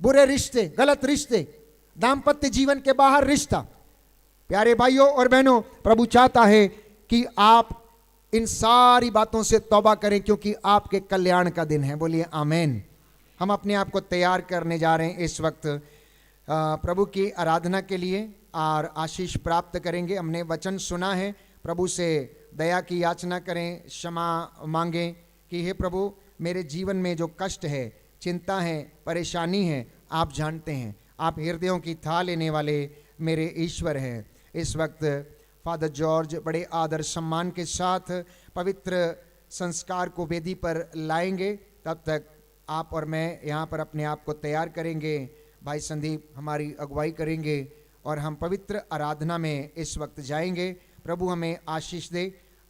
Speaker 1: बुरे रिश्ते, गलत रिश्ते, दाम्पत्य जीवन के बाहर रिश्ता। प्यारे भाइयों और बहनों, प्रभु चाहता है कि आप इन सारी बातों से तौबा करें, क्योंकि आपके कल्याण का दिन है। बोलिए आमीन। हम अपने आप को तैयार करने जा रहे हैं इस वक्त प्रभु की आराधना के लिए और आशीष प्राप्त करेंगे। हमने वचन सुना है, प्रभु से दया की याचना करें, क्षमा मांगें कि हे प्रभु मेरे जीवन में जो कष्ट है, चिंता है, परेशानी है, आप जानते हैं। आप हृदयों की था लेने वाले मेरे ईश्वर हैं। इस वक्त फादर जॉर्ज बड़े आदर सम्मान के साथ पवित्र संस्कार को वेदी पर लाएंगे। तब तक आप और मैं यहाँ पर अपने आप को तैयार करेंगे। भाई संदीप हमारी अगुवाई करेंगे और हम पवित्र आराधना में इस वक्त जाएंगे। प्रभु हमें आशीष दे।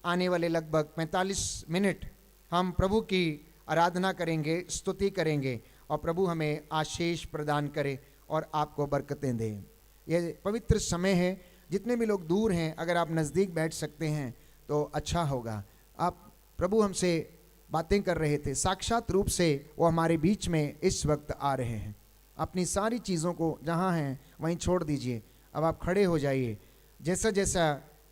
Speaker 1: आने वाले लगभग 45 मिनट हम प्रभु की आराधना करेंगे, स्तुति करेंगे और प्रभु हमें आशीष प्रदान करे और आपको बरकतें दे। ये पवित्र समय है। जितने भी लोग दूर हैं, अगर आप नज़दीक बैठ सकते हैं तो अच्छा होगा। आप प्रभु हमसे बातें कर रहे थे, साक्षात रूप से वो हमारे बीच में इस वक्त आ रहे हैं। अपनी सारी चीज़ों को जहाँ हैं वहीं छोड़ दीजिए। अब आप खड़े हो जाइए, जैसा जैसा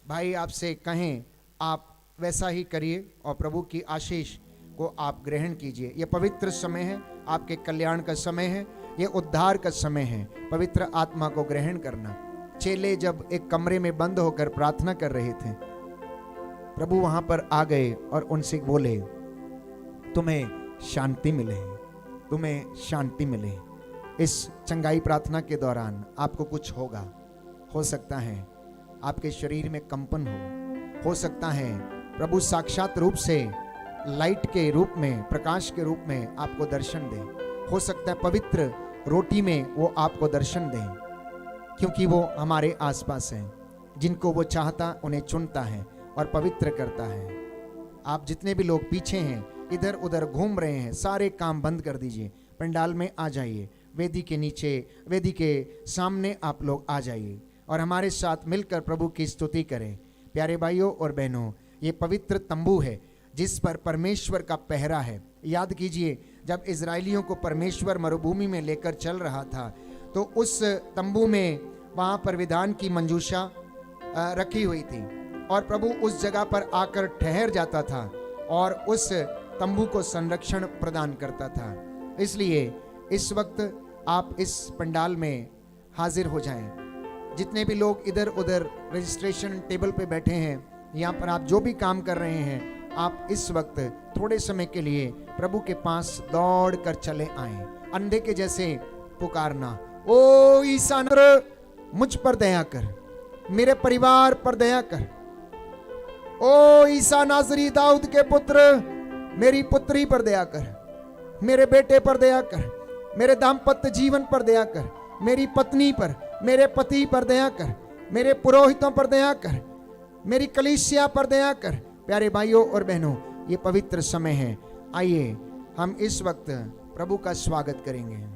Speaker 1: भाई आपसे कहें आप वैसा ही करिए और प्रभु की आशीष को आप ग्रहण कीजिए। ये पवित्र समय है, आपके कल्याण का समय है, ये उद्धार का समय है। पवित्र आत्मा को ग्रहण करना। चेले जब एक कमरे में बंद होकर प्रार्थना कर रहे थे, प्रभु वहां पर आ गए और उनसे बोले तुम्हें शांति मिले, तुम्हें शांति मिले। इस चंगाई प्रार्थना के दौरान आपको कुछ होगा, हो सकता है आपके शरीर में कंपन हो सकता है प्रभु साक्षात रूप से लाइट के रूप में, प्रकाश के रूप में आपको दर्शन दे। हो सकता है पवित्र रोटी में वो आपको दर्शन दे, क्योंकि वो हमारे आसपास हैं। जिनको वो चाहता उन्हें चुनता है और पवित्र करता है। आप जितने भी लोग पीछे हैं, इधर उधर घूम रहे हैं, सारे काम बंद कर दीजिए, पंडाल में आ जाइए, वेदी के नीचे, वेदी के सामने आप लोग आ जाइए और हमारे साथ मिलकर प्रभु की स्तुति करें। प्यारे भाइयों और बहनों, ये पवित्र तंबू है जिस पर परमेश्वर का पहरा है। याद कीजिए, जब इजरायलियों को परमेश्वर मरुभूमि में लेकर चल रहा था तो उस तंबू में वहाँ पर विधान की मंजूषा रखी हुई थी और प्रभु उस जगह पर आकर ठहर जाता था और उस तंबू को संरक्षण प्रदान करता था। इसलिए इस वक्त आप इस पंडाल में हाजिर हो जाएं। जितने भी लोग इधर उधर रजिस्ट्रेशन टेबल पे बैठे हैं, यहाँ पर आप जो भी काम कर रहे हैं, आप इस वक्त थोड़े समय के लिए प्रभु के पास दौड़ कर चले आए, अंधे के जैसे पुकारना, ओ ईसा नर मुझ पर दया कर, मेरे परिवार पर दया कर। ओ ईसा नाजरी दाऊद के पुत्र, मेरी पुत्री पर दया कर, मेरे बेटे पर दया कर, मेरे दाम्पत्य जीवन पर दया कर, मेरी पत्नी पर, मेरे पति पर दया कर, मेरे पुरोहितों पर दया कर, मेरी कलीसिया पर दया कर। प्यारे भाइयों और बहनों, ये पवित्र समय है, आइए हम इस वक्त प्रभु का स्वागत करेंगे।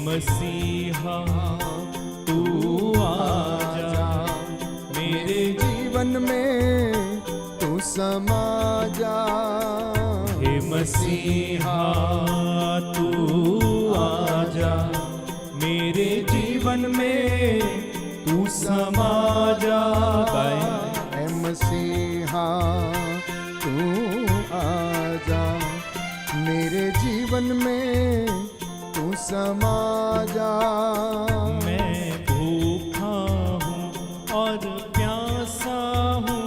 Speaker 2: मसीहा तू आजा, मेरे जीवन में तू समा जा। हे मसीहा तू आजा, मेरे जीवन में तू समा जा। हे मसीहा तू आजा, मेरे जीवन में तू समा जा। मैं भूखा हूँ और प्यासा हूँ,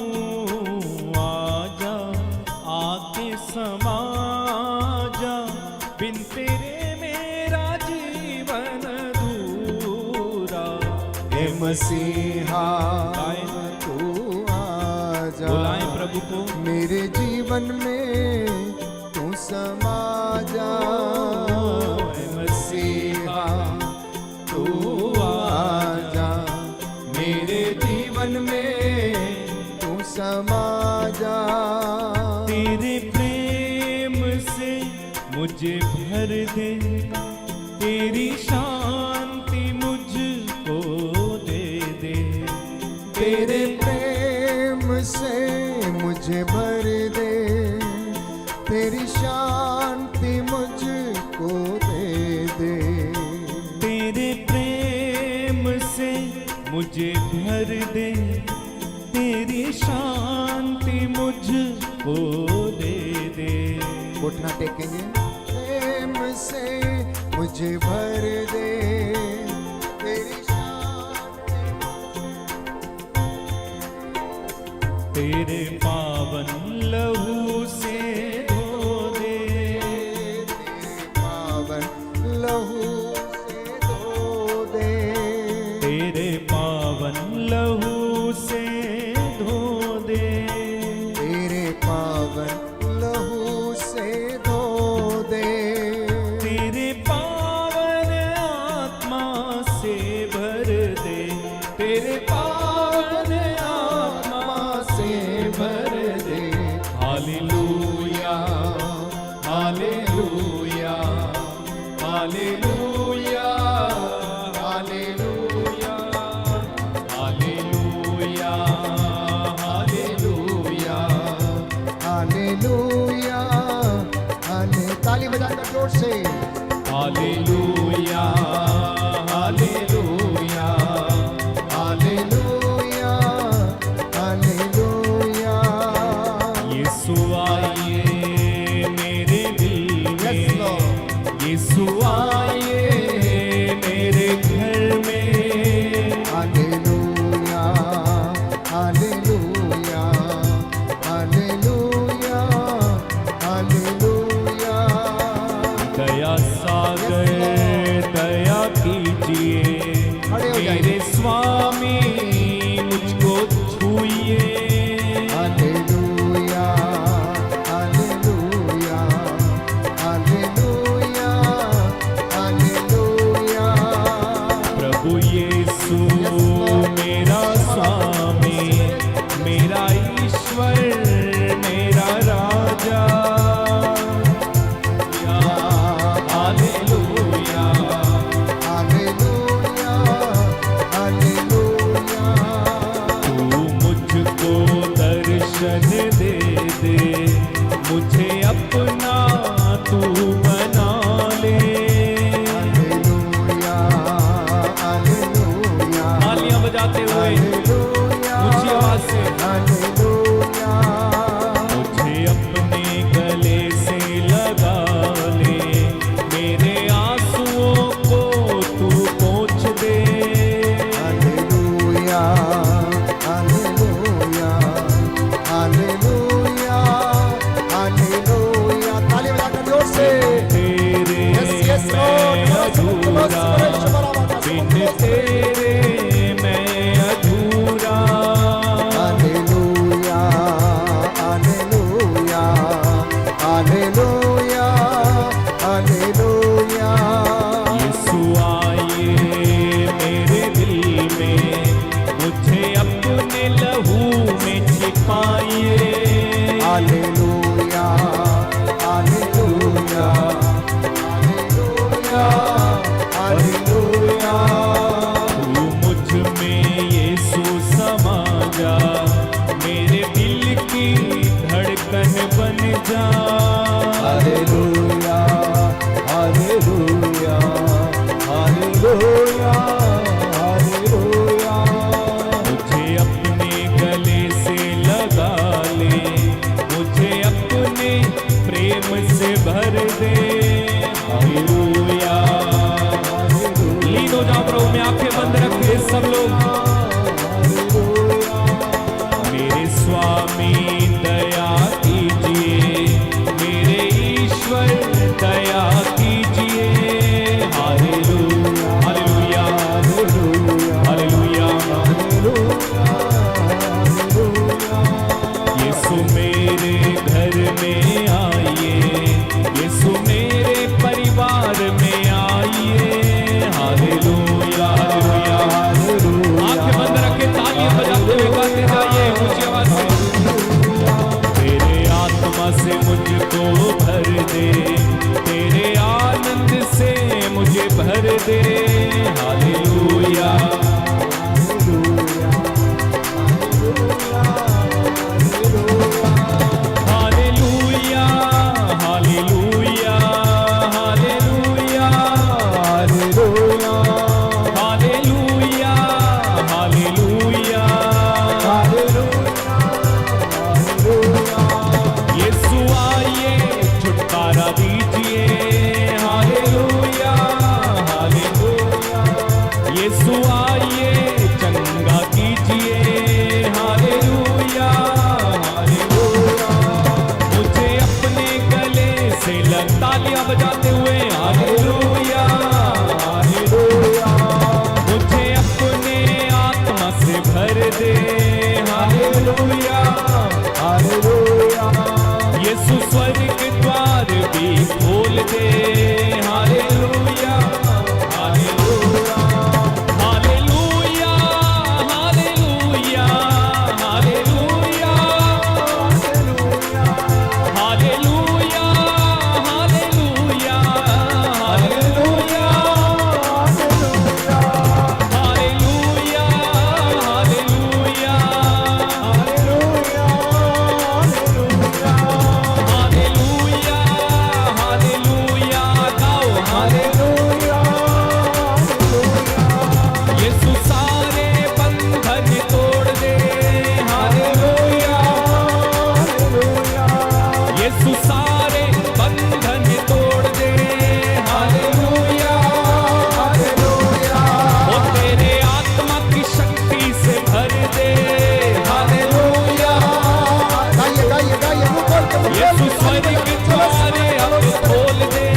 Speaker 2: आजा आके समा जा। बिन तेरे मेरा जीवन अधूरा। हे मसीहा तू आजा, बुलाएं प्रभु को, मेरे जीवन में तू समा जा। तू आजा, मेरे जीवन में तू समा जा। तेरे प्रेम से मुझे भर दे, तेरी शांति मुझको दे दे। तेरे प्रेम से मुझे भर दे, तेरी शांति मुझको दे दे। तेरे प्रेम से मुझे भर दे, तेरी शांति मुझको दे दे।
Speaker 1: घुटना टेकेंगे। प्रेम से मुझे भर दे, तेरी शांति,
Speaker 2: तेरे पावन लहू से धो दे।
Speaker 1: तेरे पावन लहू से धो दे।
Speaker 2: तेरे पावन लहू से धो दे।
Speaker 1: तेरे पावन लहू से धो दे।
Speaker 2: तेरे पावन आत्मा से भर दे। तेरे पावन आत्मा से भर दे। Hallelujah hallelujah hallelujah hallelujah hallelujah hallelujah
Speaker 1: hallelujah हाले, ताली बजाकर जोर से।
Speaker 2: Hallelujah hallelujah
Speaker 1: hallelujah hallelujah.
Speaker 2: Yeshu आइए मेरे दिल में, यीशु आइए मेरे घर में।
Speaker 1: Hallelujah hallelujah hallelujah hallelujah.
Speaker 2: दया सागर तू बना ले।
Speaker 1: हालेलुया हालेलुया
Speaker 2: तालियां बजाते हुए
Speaker 1: हालेलुया
Speaker 2: ऊंची आवाज से
Speaker 1: हालेलुया
Speaker 2: मुझे अपने गले से लगा ले, मेरे आंसुओं को तू पोंछ दे।
Speaker 1: हालेलुया हालेलुया हालेलुया हालेलुया ताली बजाकर जोर से
Speaker 2: तेरे
Speaker 1: यस यस
Speaker 2: मैं अधूरा, बिन तेरे मैं अधूरा।
Speaker 1: Hallelujah hallelujah hallelujah hallelujah
Speaker 2: Yeshu आइए मेरे दिल में, मुझे अपने लहू में छिपाइए।
Speaker 1: हालेलुया हालेलुया हालेलुया हालेलुया
Speaker 2: तू मुझ में यीशु समा जा, मेरे दिल की धड़कन बन जा।
Speaker 1: हालेलुया हालेलुया हालेलुया हालेलुया
Speaker 2: मुझे अपने गले से लगा ले, मुझे अपने प्रेम से भर दे। हालेलुया। लीन हो जाओ प्रभु में, आंखें बंद रखे सब लोग। मेरे स्वामी दया कीजिए, मेरे ईश्वर दया कीजिए। हालेलुया हालेलुया हालेलुया यीशु मेरे घर में आइए, यीशु मेरे परिवार में आइए। Hallelujah hallelujah. आंखें बंद रखे तालियां बजाते हुए गाते जाइए ऊंची आवाज से। तेरे आत्मा से मुझको भर दे, तेरे आनंद से मुझे भर दे। Hallelujah hallelujah hallelujah hallelujah hallelujah hallelujah Yeshu आइए छुटकारा दीजिए। हालेलुया हालेलुया यीशु आइए चंगा कीजिए। हालेलुया हालेलुया मुझे अपने गले से तालियां बजाते हुए। हालेलुया हालेलुया मुझे अपने आत्मा से भर दे। हालेलुया हालेलुया यीशु स्वर्ग द्वार भी खोल दे। Hallelujah hallelujah hallelujah hallelujah hallelujah hallelujah hallelujah hallelujah hallelujah hallelujah hallelujah hallelujah गाओ हालेलुया। यीशु सारे बंधन तोड़ दे। हालेलुया यीशु सारे बंधन तोड़ दे। हालेलुया वो तेरे आत्मा की शक्ति से भर दे। हालेलुया यीशु स्वर्ग के द्वारे अब खोल दे।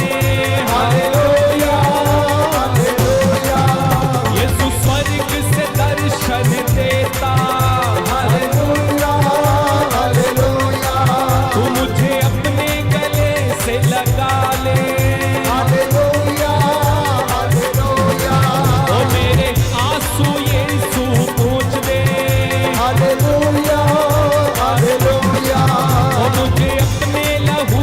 Speaker 2: हालेलुया यीशु स्वर्ग से दर्शन देता। हालेलुया तू मुझे अपने गले से लगा ले। ओ मेरे आंसू यीशु पोंछ दे। ओ मुझे अपने लहू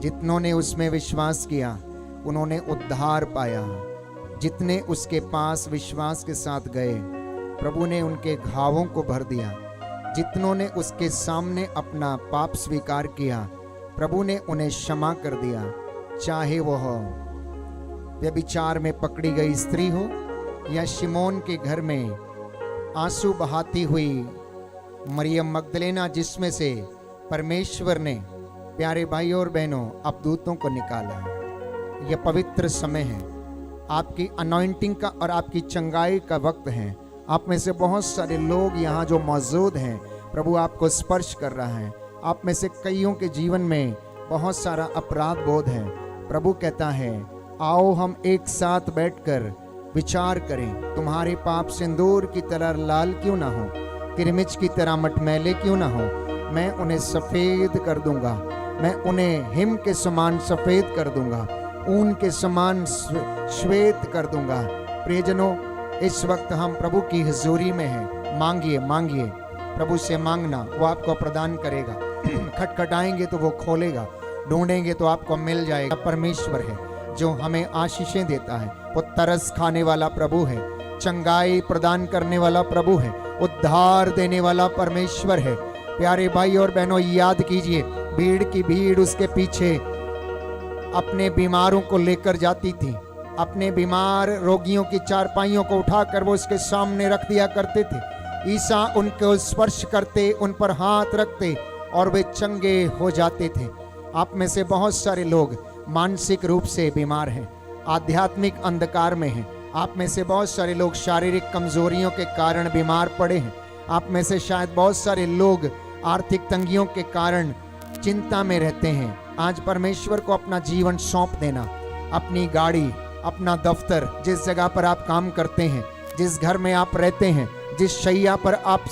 Speaker 1: जितनों ने उसमें विश्वास किया उन्होंने उद्धार पाया। जितने उसके पास विश्वास के साथ गए प्रभु ने उनके घावों को भर दिया। जितनों ने उसके सामने अपना पाप स्वीकार किया प्रभु ने उन्हें क्षमा कर दिया। चाहे वह व्यभिचार में पकड़ी गई स्त्री हो या शिमोन के घर में आंसू बहाती हुई मरियम मगदलेना, जिसमें से परमेश्वर ने प्यारे भाइयों और बहनों अपदूतों को निकाला। यह पवित्र समय है, आपकी अनॉइंटिंग का और आपकी चंगाई का वक्त है। आप में से बहुत सारे लोग यहाँ जो मौजूद हैं, प्रभु आपको स्पर्श कर रहा है। आप में से कईयों के जीवन में बहुत सारा अपराध बोध है। प्रभु कहता है आओ हम एक साथ बैठकर विचार करें। तुम्हारे पाप सिंदूर की तरह लाल क्यों ना हो, किरमिच की तरह मटमैले क्यों ना हो, मैं उन्हें सफ़ेद कर दूंगा। मैं उन्हें हिम के समान सफ़ेद कर दूंगा, ऊन के समान श्वेत कर दूंगा। प्रियजनों, इस वक्त हम प्रभु की हुजूरी में हैं। मांगिए मांगिए, प्रभु से मांगना, वो आपको प्रदान करेगा। खटखटाएंगे तो वो खोलेगा, ढूंढेंगे तो आपको मिल जाएगा। परमेश्वर है जो हमें आशीषें देता है। वो तरस खाने वाला प्रभु है, चंगाई प्रदान करने वाला प्रभु है, उद्धार देने वाला परमेश्वर है। प्यारे भाई और बहनों, याद कीजिए, भीड़ की भीड़ उसके पीछे अपने बीमारों को लेकर जाती थी। अपने बीमार रोगियों की चारपाइयों को उठाकर वो उसके सामने रख दिया करते थे। ईसा उनको स्पर्श करते, उन पर हाथ रखते और वे चंगे हो जाते थे। आप में से बहुत सारे लोग मानसिक रूप से बीमार हैं, आध्यात्मिक अंधकार में हैं। आप में से बहुत सारे लोग शारीरिक कमजोरियों के कारण बीमार पड़े हैं। आप में से शायद बहुत सारे लोग आर्थिक तंगियों के कारण चिंता में रहते हैं। आज परमेश्वर को अपना जीवन सौंप देना, अपनी गाड़ी, अपना दफ्तर, जिस जगह पर आप काम करते हैं, जिस घर में आप रहते हैं, जिस शैया पर आप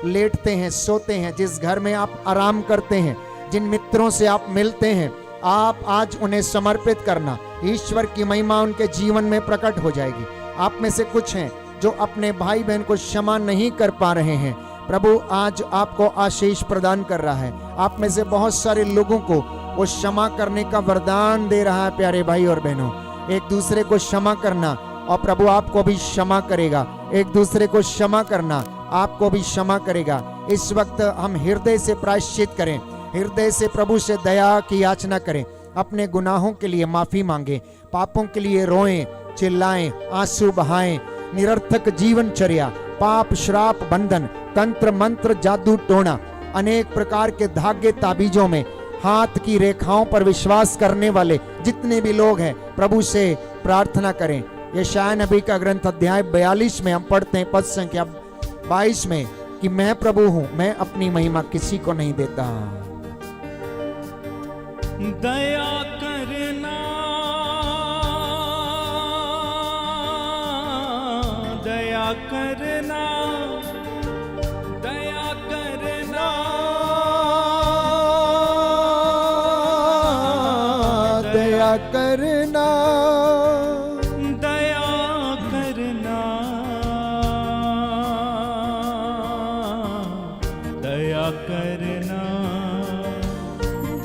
Speaker 1: लेटते हैं, सोते हैं, जिस घर में आप आराम करते हैं, जिन मित्रों से आप मिलते हैं, आप आज उन्हें समर्पित करना। ईश्वर की महिमा उनके जीवन में प्रकट हो जाएगी। आप में से कुछ हैं जो अपने भाई बहन को क्षमा नहीं कर पा रहे हैं, प्रभु आज आपको आशीष प्रदान कर रहा है। आप में से बहुत सारे लोगों को वो क्षमा करने का वरदान दे रहा है। प्यारे भाई और बहनों, एक दूसरे को क्षमा करना और प्रभु आपको भी क्षमा करेगा। एक दूसरे को क्षमा करना, आपको भी क्षमा करेगा। इस वक्त हम हृदय से प्रायश्चित करें, हृदय से प्रभु से दया की याचना करें, अपने गुनाहों के लिए माफी मांगे, पापों के लिए रोएं, चिल्लाएं, आंसू बहाएं। निरर्थक जीवनचर्या, पाप, श्राप, बंधन, तंत्र मंत्र, जादू टोना, अनेक प्रकार के धागे ताबीजों में, हाथ की रेखाओं पर विश्वास करने वाले जितने भी लोग हैं, प्रभु से प्रार्थना करें। यशायाह नबी का ग्रंथ अध्याय 42 में हम पढ़ते हैं पद संख्या 22 में कि मैं प्रभु हूं, मैं अपनी महिमा किसी को नहीं देता।
Speaker 2: दया करना, दया करना, दया करना,
Speaker 1: दया करना,
Speaker 2: दया करना, दया करना,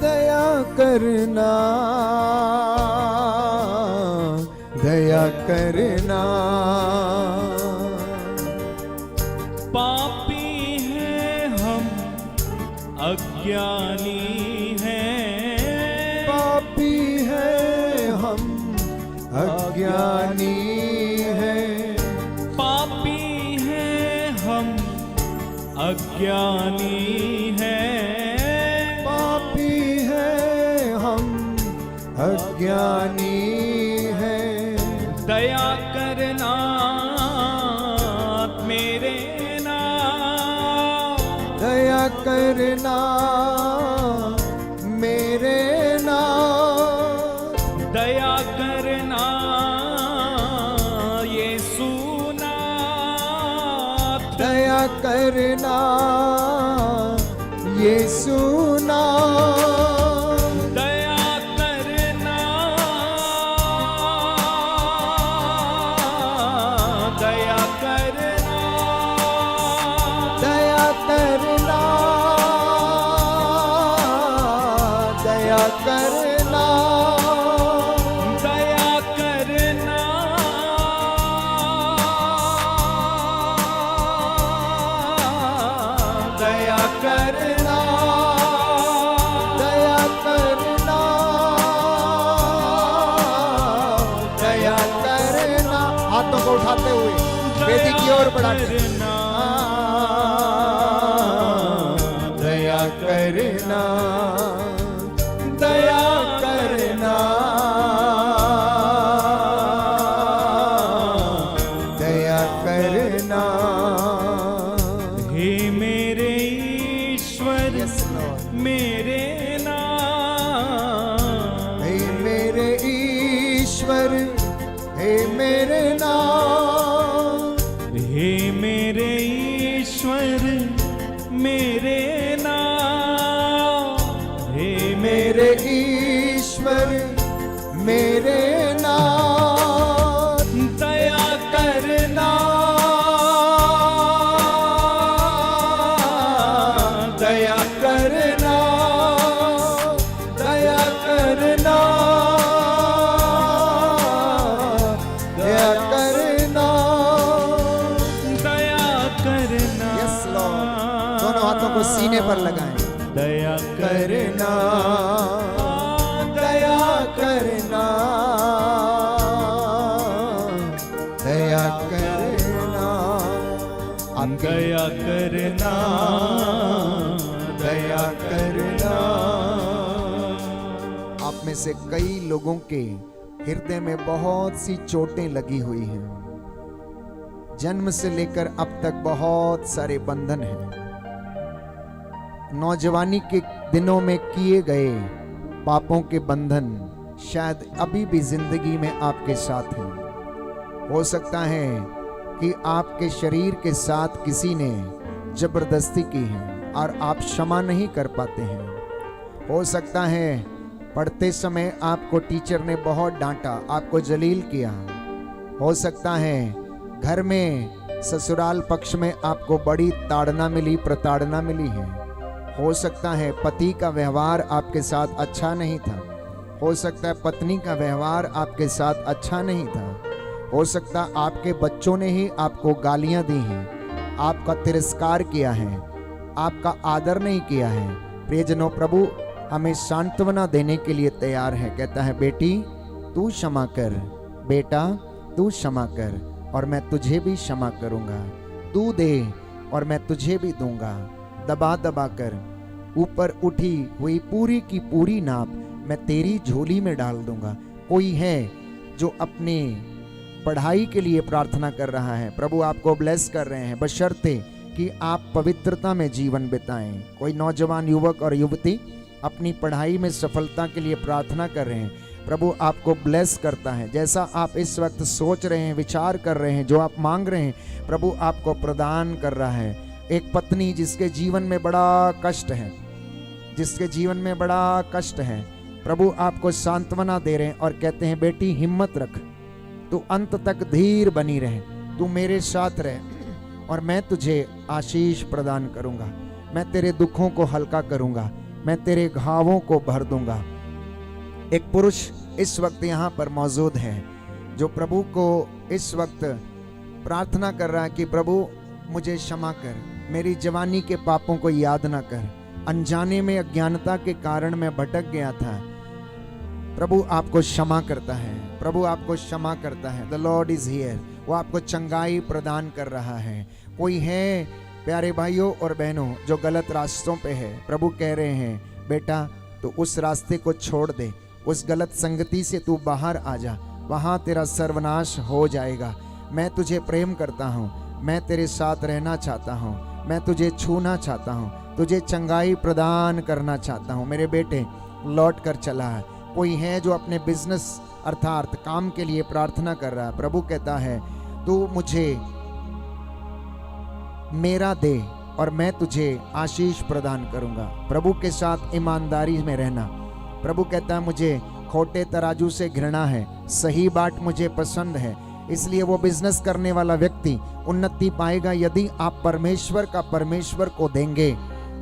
Speaker 1: दया करना, दया करना।
Speaker 2: पापी हैं हम, अज्ञानी हैं,
Speaker 1: पापी हैं हम, अज्ञानी हैं,
Speaker 2: पापी हैं हम, अज्ञानी हैं,
Speaker 1: पापी हैं हम, अज्ञानी हैं।
Speaker 2: दया करना मेरे नाम,
Speaker 1: दया करना मेरे नाम,
Speaker 2: दया करना यीशु नाथ,
Speaker 1: दया करना यीशु नाम,
Speaker 2: दया करना, दया करना,
Speaker 1: दया करना, दया करना,
Speaker 2: दया करना,
Speaker 1: दया करना, दया करना, दया करना। हाथों को उठाते हुए बेटी की ओर बढ़ाकर
Speaker 2: करना,
Speaker 1: दया करना, दया करना, दया करना।
Speaker 2: हे मेरे ईश्वर,
Speaker 1: Yes, Lord.
Speaker 2: मेरे नाम,
Speaker 1: हे मेरे ईश्वर, हे मेरे नाम,
Speaker 2: हे मेरे ईश्वर, मेरे नाम, हे
Speaker 1: मेरे ईश्वर, मेरे नाम।
Speaker 2: दया करना,
Speaker 1: दया करना, दया करना, दया करना।
Speaker 2: दया करना।
Speaker 1: Yes, Lord. दोनों हाथों को सीने पर लगाएं।
Speaker 2: दया
Speaker 1: करना, दया करना, दया करना। आपके
Speaker 2: दया करना,
Speaker 1: दया करना। आप में से कई लोगों के हृदय में बहुत सी चोटें लगी हुई हैं। जन्म से लेकर अब तक बहुत सारे बंधन हैं। नौजवानी के दिनों में किए गए पापों के बंधन शायद अभी भी जिंदगी में आपके साथ हैं। हो सकता है कि आपके शरीर के साथ किसी ने जबरदस्ती की है और आप क्षमा नहीं कर पाते हैं। हो सकता है पढ़ते समय आपको टीचर ने बहुत डांटा, आपको जलील किया। हो सकता है घर में ससुराल पक्ष में आपको बड़ी ताड़ना मिली, प्रताड़ना मिली है। हो सकता है पति का व्यवहार आपके साथ अच्छा नहीं था। हो सकता है पत्नी का व्यवहार आपके साथ अच्छा नहीं था। हो सकता है आपके बच्चों ने ही आपको गालियां दी हैं, आपका तिरस्कार किया है, आपका आदर नहीं किया है। प्रियजनों, प्रभु हमें सांत्वना देने के लिए तैयार है। कहता है बेटी तू क्षमा कर, बेटा तू क्षमा कर और मैं तुझे भी क्षमा करूंगा। तू दे और मैं तुझे भी दूंगा। दबा दबा कर ऊपर उठी हुई पूरी की पूरी नाप मैं तेरी झोली में डाल दूंगा। कोई है जो अपने पढ़ाई के लिए प्रार्थना कर रहा है, प्रभु आपको ब्लेस कर रहे हैं, बशर्ते कि आप पवित्रता में जीवन बिताएं। कोई नौजवान युवक और युवती अपनी पढ़ाई में सफलता के लिए प्रार्थना कर रहे हैं, प्रभु आपको ब्लेस करता है। जैसा आप इस वक्त सोच रहे हैं, विचार कर रहे हैं, जो आप मांग रहे हैं, प्रभु आपको प्रदान कर रहा है। एक पत्नी जिसके जीवन में बड़ा कष्ट है, जिसके जीवन में बड़ा कष्ट है, प्रभु आपको सांत्वना दे रहे हैं और कहते हैं बेटी हिम्मत रख, तू अंत तक धीर बनी रहे, तू मेरे साथ रहे और मैं तुझे आशीष प्रदान करूंगा। मैं तेरे दुखों को हल्का करूंगा, मैं तेरे घावों को भर दूंगा। एक पुरुष इस वक्त यहाँ पर मौजूद है जो प्रभु को इस वक्त प्रार्थना कर रहा है कि प्रभु मुझे क्षमा कर, मेरी जवानी के पापों को याद ना कर, अनजाने में अज्ञानता के कारण मैं भटक गया था। प्रभु आपको क्षमा करता है, प्रभु आपको क्षमा करता है। द लॉर्ड इज हियर, वो आपको चंगाई प्रदान कर रहा है। कोई है प्यारे भाइयों और बहनों जो गलत रास्तों पे है, प्रभु कह रहे हैं बेटा तो उस रास्ते को छोड़ दे, उस गलत संगति से तू बाहर आ जा, वहाँ तेरा सर्वनाश हो जाएगा। मैं तुझे प्रेम करता हूँ, मैं तेरे साथ रहना चाहता हूँ, मैं तुझे छूना चाहता हूँ, तुझे चंगाई प्रदान करना चाहता हूँ। मेरे बेटे लौट कर चला है। कोई है जो अपने बिजनेस अर्थात काम के लिए प्रार्थना कर रहा है, प्रभु कहता है तू मुझे मेरा दे और मैं तुझे आशीष प्रदान करूंगा। प्रभु के साथ ईमानदारी में रहना। प्रभु कहता है मुझे खोटे तराजू से घृणा है, सही बाट मुझे पसंद है। इसलिए वो बिजनेस करने वाला व्यक्ति उन्नति पाएगा यदि आप परमेश्वर का परमेश्वर को देंगे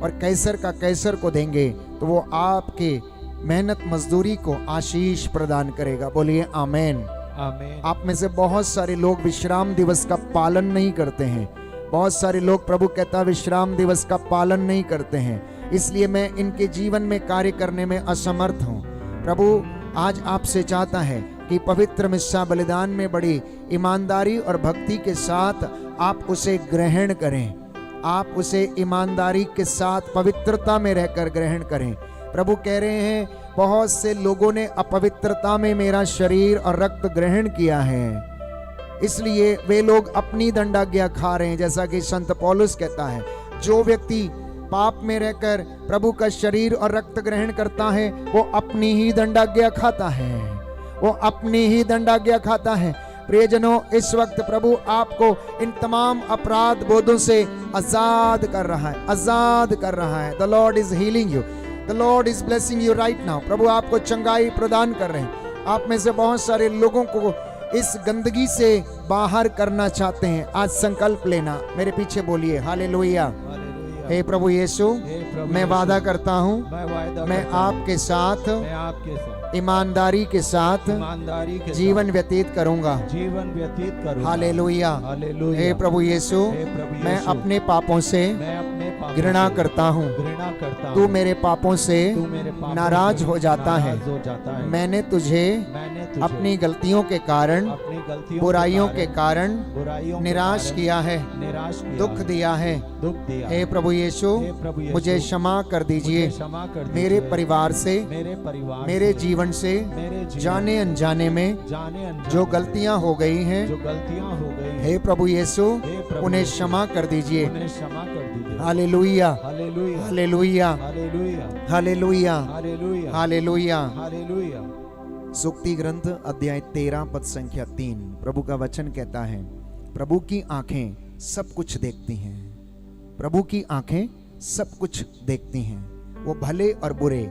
Speaker 1: और कैसर का कैसर को देंगे, तो वो आपके मेहनत मजदूरी को आशीष प्रदान करेगा। बोलिए आमेन।
Speaker 2: आमीन।
Speaker 1: आप में से बहुत सारे लोग विश्राम दिवस का पालन नहीं करते हैं। बहुत सारे लोग, प्रभु कहता है, विश्राम दिवस का पालन नहीं करते हैं, इसलिए मैं इनके जीवन में कार्य करने में असमर्थ हूँ। प्रभु आज आपसे चाहता है कि पवित्र मिस्सा बलिदान में बड़ी ईमानदारी और भक्ति के साथ आप उसे ग्रहण करें। आप उसे ईमानदारी के साथ पवित्रता में रहकर ग्रहण करें। प्रभु कह रहे हैं, बहुत से लोगों ने अपवित्रता में मेरा शरीर और रक्त ग्रहण किया है, इसलिए वे लोग अपनी दंडाज्ञा खा रहे हैं। जैसा कि संत पौलुस कहता है, जो व्यक्ति पाप में रहकर प्रभु का शरीर और रक्त ग्रहण करता है वो अपनी ही दंडाज्ञा खाता है, वो अपनी ही दंडाज्ञा खाता है। प्रियजनों, इस वक्त प्रभु आपको इन तमाम अपराध बोधों से आजाद कर रहा है, आजाद कर रहा है। The Lord is healing you, the Lord is blessing you right now. प्रभु आपको चंगाई प्रदान कर रहे हैं। आप में से बहुत सारे लोगों को इस गंदगी से बाहर करना चाहते हैं। आज संकल्प लेना, मेरे पीछे बोलिए हालेलुया। हे प्रभु यीशु, मैं वादा करता हूँ, मैं आपके साथ ईमानदारी के साथ जीवन व्यतीत करूंगा, हालेलुया। हे प्रभु यीशु, मैं अपने पापों से घृणा करता हूँ, तू मेरे पापों से नाराज हो जाता है। मैंने तुझे अपनी गलतियों के कारण, बुराइयों के कारण निराश किया है, दुख दिया है। हे प्रभु यीशु, मुझे क्षमा कर दीजिए। मेरे परिवार से, मेरे जीवन से जाने अनजाने में जो गलतियां हो गई हैं, हे प्रभु यीशु, उन्हें क्षमा कर दीजिए। Hallelujah, hallelujah, hallelujah, hallelujah. सुक्ति ग्रंथ अध्याय 13 पद संख्या 3, प्रभु का वचन कहता है, प्रभु की आंखें सब कुछ देखती हैं, प्रभु की आंखें सब कुछ देखती हैं। वो भले और बुरे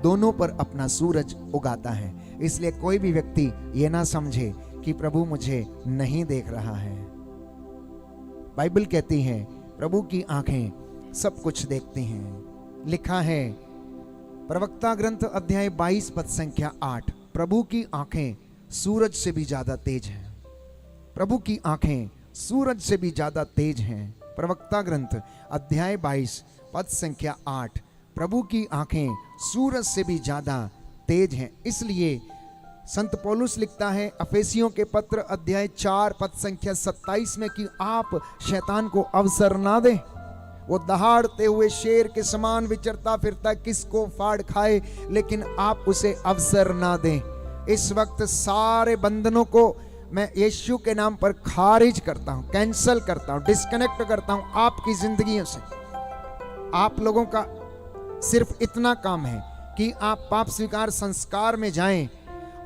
Speaker 1: दोनों पर अपना सूरज उगाता है। इसलिए कोई भी व्यक्ति ये ना समझे कि प्रभु मुझे नहीं देख रहा है। बाइबल कहती है प्रभु की आंखें सब कुछ देखती हैं। लिखा है प्रवक्ता ग्रंथ अध्याय 22 पद संख्या 8, प्रभु की आंखें सूरज से भी ज्यादा तेज हैं। प्रभु की आंखें सूरज से भी ज्यादा तेज हैं। प्रवक्ता ग्रंथ अध्याय 22 पद संख्या 8, प्रभु की आंखें सूरज से भी ज्यादा तेज हैं। इसलिए संत पौलुस लिखता है अफेसियों के पत्र अध्याय 4 पद संख्या 27 में कि आप शैतान को अवसर ना दें। वो दहाड़ते हुए शेर के समान विचरता फिरता किसको फाड़ खाए, लेकिन आप उसे अवसर ना दें। इस वक्त सारे बंधनों को मैं यीशु के नाम पर खारिज करता हूं, कैंसल करता हूं, डिस्कनेक्ट करता हूं आपकी जिंदगियों से। आप लोगों का सिर्फ इतना काम है कि आप पाप स्वीकार संस्कार में जाएं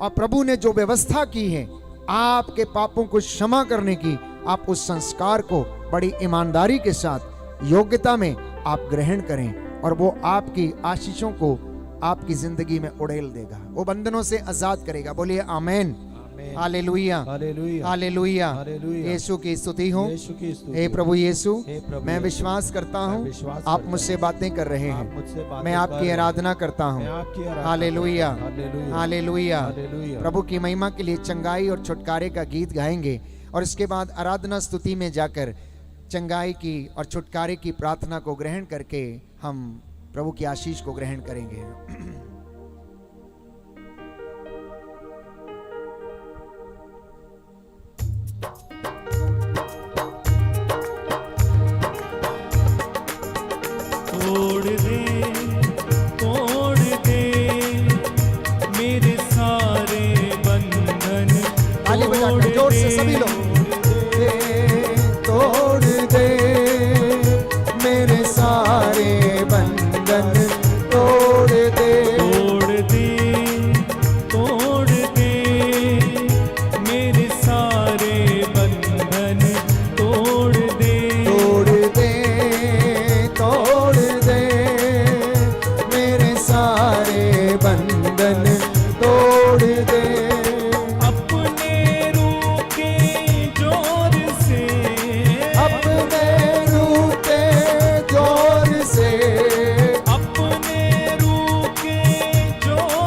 Speaker 1: और प्रभु ने जो व्यवस्था की है आपके पापों को क्षमा करने की, आप उस संस्कार को बड़ी ईमानदारी के साथ योग्यता में आप ग्रहण करें और वो आपकी आशीषों को आपकी जिंदगी में उड़ेल देगा, वो बंधनों से आजाद करेगा। बोलिए आमेन, हालेलुया, हालेलुया। यीशु की स्तुति हो। हे प्रभु यीशु, मैं विश्वास करता हूँ आप मुझसे बातें कर रहे हैं, मैं आपकी आराधना करता हूँ। Hallelujah, hallelujah. प्रभु की महिमा के लिए चंगाई और छुटकारे का गीत गाएंगे और इसके बाद आराधना स्तुति में जाकर चंगाई की और छुटकारे की प्रार्थना को ग्रहण करके हम प्रभु की आशीष को ग्रहण करेंगे।
Speaker 2: तोड़ दे मेरे सारे बंधन,
Speaker 1: ताली बजाकर जोर से सभी लोग, तोड़ दे मेरे सारे बंधन, तोड़ दे,
Speaker 2: तोड़ दे, तोड़ दे मेरे सारे बंधन, तोड़ दे,
Speaker 1: तोड़ दे, तोड़ दे मेरे सारे बंधन, तोड़ दे।
Speaker 2: अपने रूह के जोर से,
Speaker 1: अपने रूह के जोर से,
Speaker 2: अपने रूह के जोर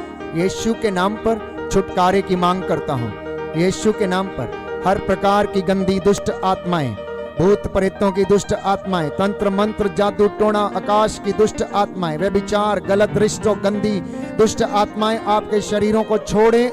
Speaker 1: यीशु के नाम पर छुटकारे की मांग करता हूँ। यीशु के नाम पर हर प्रकार की गंदी दुष्ट आत्माएं, भूत प्रेतों की दुष्ट आत्माएं, तंत्र मंत्र जादू टोना आकाश की दुष्ट आत्माएं, व्यभिचार गलत रिश्तों गंदी दुष्ट आत्माएं आपके शरीरों को छोड़े,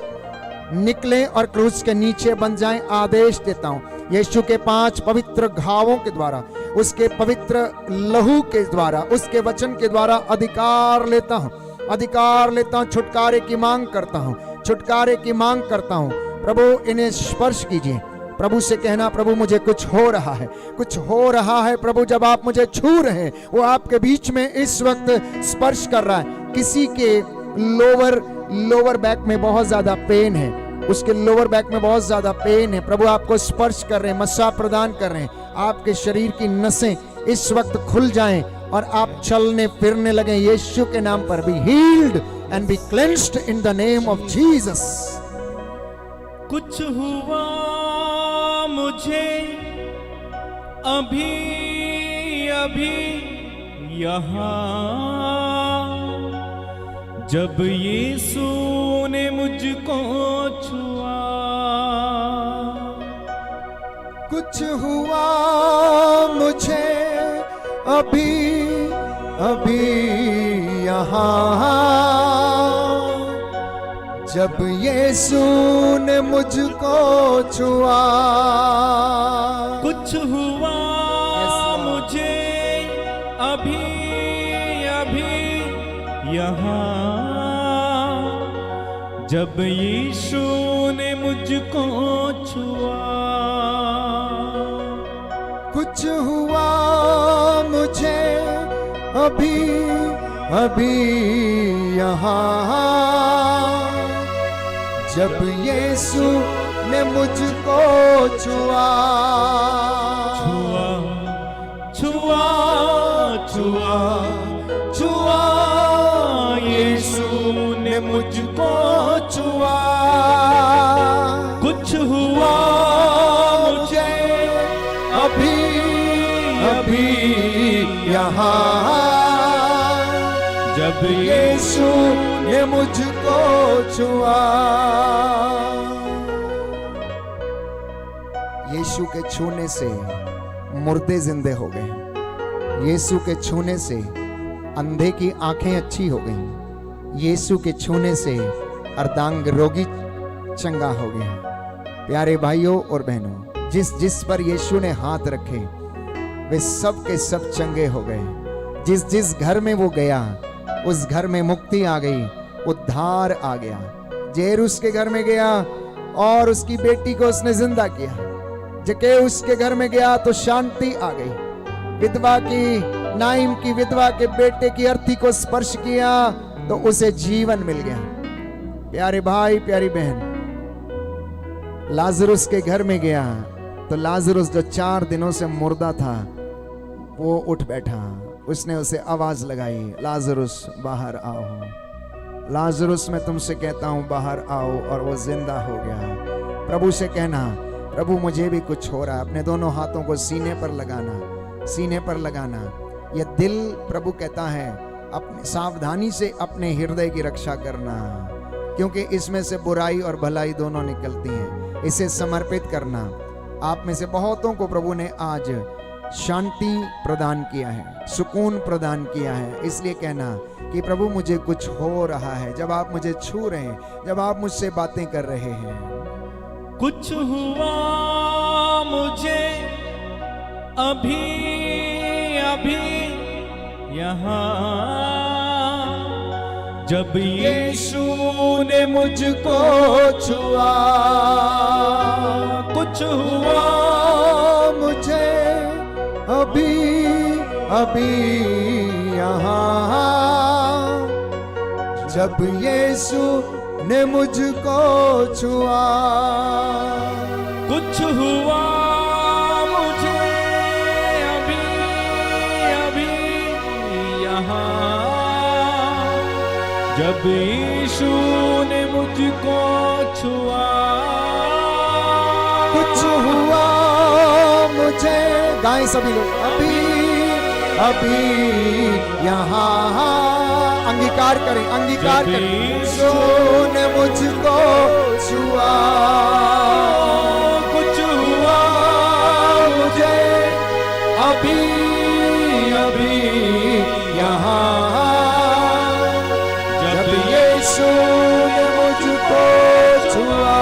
Speaker 1: निकले और क्रूस के नीचे बन जाएं। आदेश देता हूं यीशु के 5 पवित्र घावों के द्वारा, उसके पवित्र लहू के द्वारा, उसके वचन के द्वारा अधिकार लेता हूं, अधिकार लेता हूं। छुटकारे की मांग करता हूं, छुटकारे की मांग करता हूं। प्रभु इन्हें स्पर्श कीजिए। प्रभु से कहना, प्रभु मुझे कुछ हो रहा है, कुछ हो रहा है। प्रभु जब आप मुझे छू रहे हैं, वो आपके बीच में इस वक्त स्पर्श कर रहा है। किसी के लोअर बैक में बहुत ज्यादा पेन है, उसके लोअर बैक में बहुत ज्यादा पेन है। प्रभु आपको स्पर्श कर रहे हैं, मसा प्रदान कर रहे हैं। आपके शरीर की नसें इस वक्त खुल जाएं और आप चलने फिरने लगे। यीशु के नाम पर be healed and be cleansed in the name of Jesus.
Speaker 2: कुछ हुआ मुझे अभी अभी यहाँ, जब यीशु ने मुझको छुआ।
Speaker 1: कुछ हुआ मुझे अभी अभी यहाँ, जब यीशु ने मुझको छुआ।
Speaker 2: कुछ हुआ मुझे अभी अभी यहाँ, जब यीशु ने मुझको छुआ।
Speaker 1: कुछ हुआ मुझे अभी अभी यहाँ, जब यीशु ने मुझको छुआ।
Speaker 2: छुआ छुआ छुआ छुआ, यीशु ने मुझको छुआ। कुछ हुआ मुझे
Speaker 1: अभी अभी यहाँ,
Speaker 2: जब
Speaker 1: यीशु ने मुझको छुआ। यीशु के छूने से मुर्दे जिंदे हो गए। यीशु के छूने से अंधे की आंखें अच्छी हो गईं। यीशु के छूने से अर्धांग रोगी चंगा हो गया। प्यारे भाइयों और बहनों, जिस जिस पर यीशु ने हाथ रखे वे सब के सब चंगे हो गए। जिस जिस घर में वो गया उस घर में मुक्ति आ गई, उद्धार आ गया। जेरुस के घर में गया और उसकी बेटी को उसने जिंदा किया। जके उसके घर में गया तो शांति आ गई। विधवा की, नाइम की विधवा के बेटे की अर्थी को स्पर्श किया तो उसे जीवन मिल गया। प्यारे भाई प्यारी बहन, लाजरुस के घर में गया तो लाजरुस जो 4 दिनों से मुर्दा था वो उठ बैठा। उसने उसे आवाज लगाई, लाजरुस बाहर आओ। लाजरुस मैं तुमसे कहता हूं बाहर आओ, और वो जिंदा हो गया। प्रभु से कहना, प्रभु मुझे भी कुछ हो रहा है। अपने दोनों हाथों को सीने पर लगाना, सीने पर लगाना। यह दिल प्रभु कहता है अपने सावधानी से अपने हृदय की रक्षा करना, क्योंकि इसमें से बुराई और भलाई दोनों निकलती हैं। इसे समर्पित करना। आप में से बहुतों को प्रभु ने आज शांति प्रदान किया है, सुकून प्रदान किया है। इसलिए कहना कि प्रभु मुझे कुछ हो रहा है। जब आप मुझे छू रहे हैं, जब आप मुझसे बातें कर रहे हैं।
Speaker 2: कुछ हुआ मुझे अभी अभी यहाँ, जब यीशु ने मुझको छुआ। कुछ हुआ
Speaker 1: मुझे अभी अभी यहाँ, जब यीशु ने मुझको छुआ।
Speaker 2: कुछ हुआ मुझे अभी अभी यहाँ, जब यीशु ने मुझको छुआ।
Speaker 1: कुछ हुआ मुझे, गाएं सभी लोग, अभी अभी यहाँ। अंगीकार करें, अंगीकार करें। यीशु ने मुझको छुआ,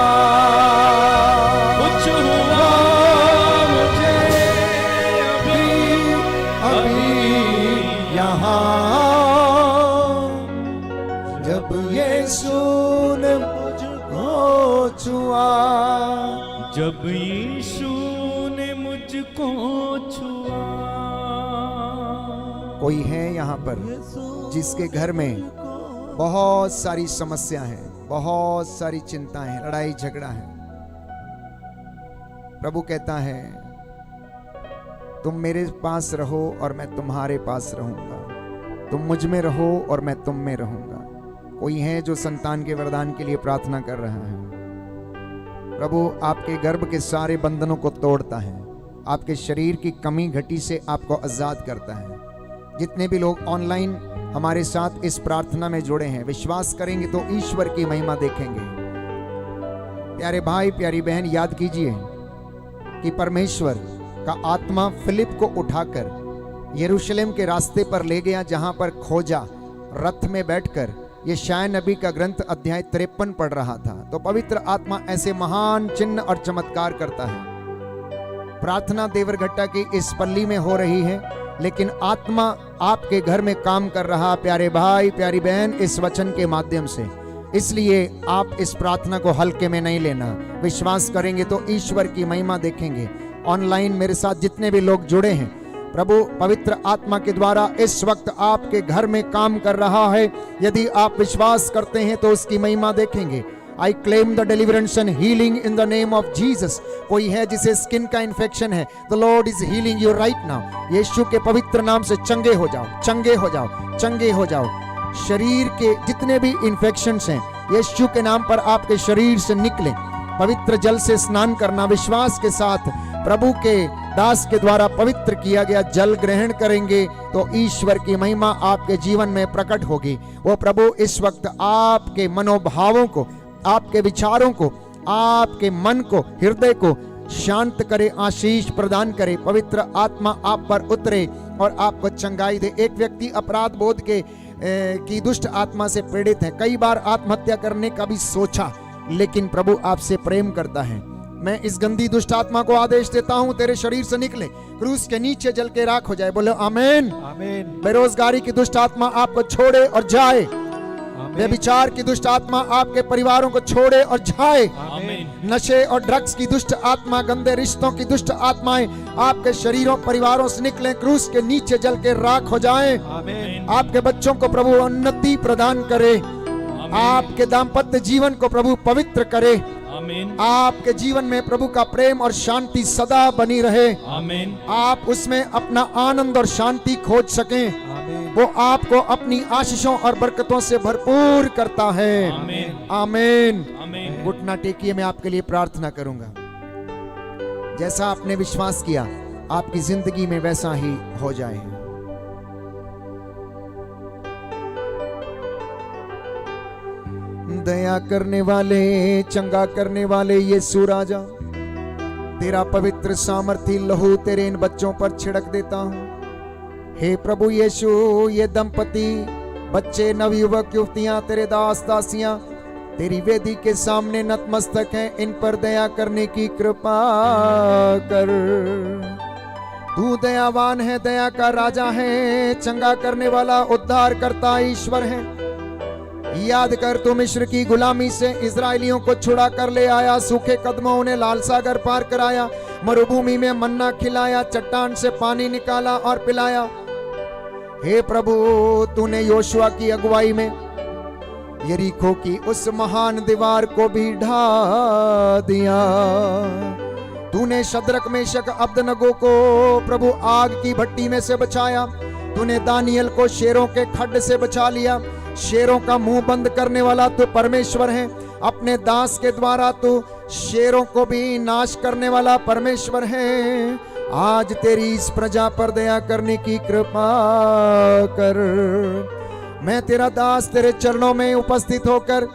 Speaker 2: कुछ हुआ मुझे
Speaker 1: अभी यहाँ, जब यीशु ने मुझको छुआ,
Speaker 2: जब यीशु ने मुझको छुआ।
Speaker 1: कोई है यहाँ पर जिसके घर में बहुत सारी समस्या है, बहुत सारी चिंताएं हैं, लड़ाई झगड़ा है। प्रभु कहता है तुम मेरे पास रहो और मैं तुम्हारे पास रहूंगा, तुम मुझ में रहो और मैं तुम में रहूंगा। कोई है जो संतान के वरदान के लिए प्रार्थना कर रहा है। प्रभु आपके गर्भ के सारे बंधनों को तोड़ता है, आपके शरीर की कमी घटी से आपको आजाद करता है। जितने भी लोग ऑनलाइन हमारे साथ इस प्रार्थना में जुड़े हैं, विश्वास करेंगे तो ईश्वर की महिमा देखेंगे। प्यारे भाई प्यारी बहन, याद कीजिए कि परमेश्वर का आत्मा फिलिप को उठाकर यरूशलेम के रास्ते पर ले गया, जहां पर खोजा रथ में बैठकर ये शाय नबी का ग्रंथ अध्याय 53 पढ़ रहा था। तो पवित्र आत्मा ऐसे महान चिन्ह और चमत्कार करता है। प्रार्थना देवरघट्टा की इस पल्ली में हो रही है, लेकिन आत्मा आपके घर में काम कर रहा, प्यारे भाई प्यारी बहन, इस वचन के माध्यम से। इसलिए आप इस प्रार्थना को हल्के में नहीं लेना, विश्वास करेंगे तो ईश्वर की महिमा देखेंगे। ऑनलाइन मेरे साथ जितने भी लोग जुड़े हैं, प्रभु पवित्र आत्मा के द्वारा इस वक्त आपके घर में काम कर रहा है। यदि आप विश्वास करते हैं तो उसकी महिमा देखेंगे। I claim the deliverance and healing in the name of Jesus. कोई है जिसे स्किन का इन्फेक्शन है, the Lord is healing you right now. Yeshu के पवित्र नाम से चंगे हो जाओ, चंगे हो जाओ, चंगे हो जाओ। शरीर के जितने भी इन्फेक्शंस हैं, यीशु के नाम पर आपके शरीर से निकले। पवित्र जल से स्नान करना, विश्वास के साथ प्रभु के दास के द्वारा पवित्र किया गया जल ग्रहण करेंगे तो ईश्वर की महिमा आपके जीवन में प्रकट होगी। वो प्रभु इस वक्त आपके मनोभावों को, आपके विचारों को, आपके मन को, हृदय को शांत करे, आशीष प्रदान करे। पवित्र आत्मा आप पर उतरे और आपको चंगाई दे। एक व्यक्ति अपराध बोध की दुष्ट आत्मा से पीड़ित है, कई बार आत्महत्या करने का भी सोचा, लेकिन प्रभु आपसे प्रेम करता है। मैं इस गंदी दुष्ट आत्मा को आदेश देता हूं, तेरे शरीर से निकले, क्रूस के नीचे जल के राख हो जाए। बोलो आमीन, आमीन। बेरोजगारी की दुष्ट आत्मा आपको छोड़े और जाए। व्यभिचार की दुष्ट आत्मा आपके परिवारों को छोड़े और जाए। आमीन। नशे और ड्रग्स की दुष्ट आत्मा, गंदे रिश्तों की दुष्ट आत्माएं आपके शरीरों परिवारों से निकले, क्रूस के नीचे जल के राख हो जाए। आमीन। आपके बच्चों को प्रभु उन्नति प्रदान करे, आपके दाम्पत्य जीवन को प्रभु पवित्र करे। आमीन। आपके जीवन में प्रभु का प्रेम और शांति सदा बनी रहे। आमीन। आप उसमें अपना आनंद और शांति खोज सकें। आमीन। वो आपको अपनी आशीषों और बरकतों से भरपूर करता है। आमीन। आमीन। आमीन। घुटना टेकिए, मैं आपके लिए प्रार्थना करूंगा। जैसा आपने विश्वास किया आपकी जिंदगी में वैसा ही हो जाए। दया करने वाले, चंगा करने वाले यीशु राजा, तेरा पवित्र सामर्थी लहू तेरे इन बच्चों पर छिड़क देता हूं। हे प्रभु यीशु, ये दंपति, बच्चे, नवयुवक, युवतियां, तेरे दास दासियां तेरी वेदी के सामने नतमस्तक हैं, इन पर दया करने की कृपा कर। तू दयावान है, दया का राजा है, चंगा करने वाला, उद्धार करता ईश्वर है। याद कर, तू मिस्र की गुलामी से इजराइलियों को छुड़ा कर ले आया, सूखे कदमों उन्हें लाल सागर पार कराया, मरुभूमि में मन्ना खिलाया, चट्टान से पानी निकाला और पिलाया। हे प्रभु, तूने योशुआ की अगुवाई में यरीको की उस महान दीवार को भी ढा दिया। तूने शद्रक, मेशक, अब्दनगो को प्रभु आग की भट्टी में से बचाया। तूने दानियल को शेरों के खड्ड से बचा लिया। शेरों का मुंह बंद करने वाला तू परमेश्वर है। अपने दास के द्वारा तू शेरों को भी नाश करने वाला परमेश्वर है। आज तेरी इस प्रजा पर दया करने की कृपा कर। मैं तेरा दास तेरे चरणों में उपस्थित होकर,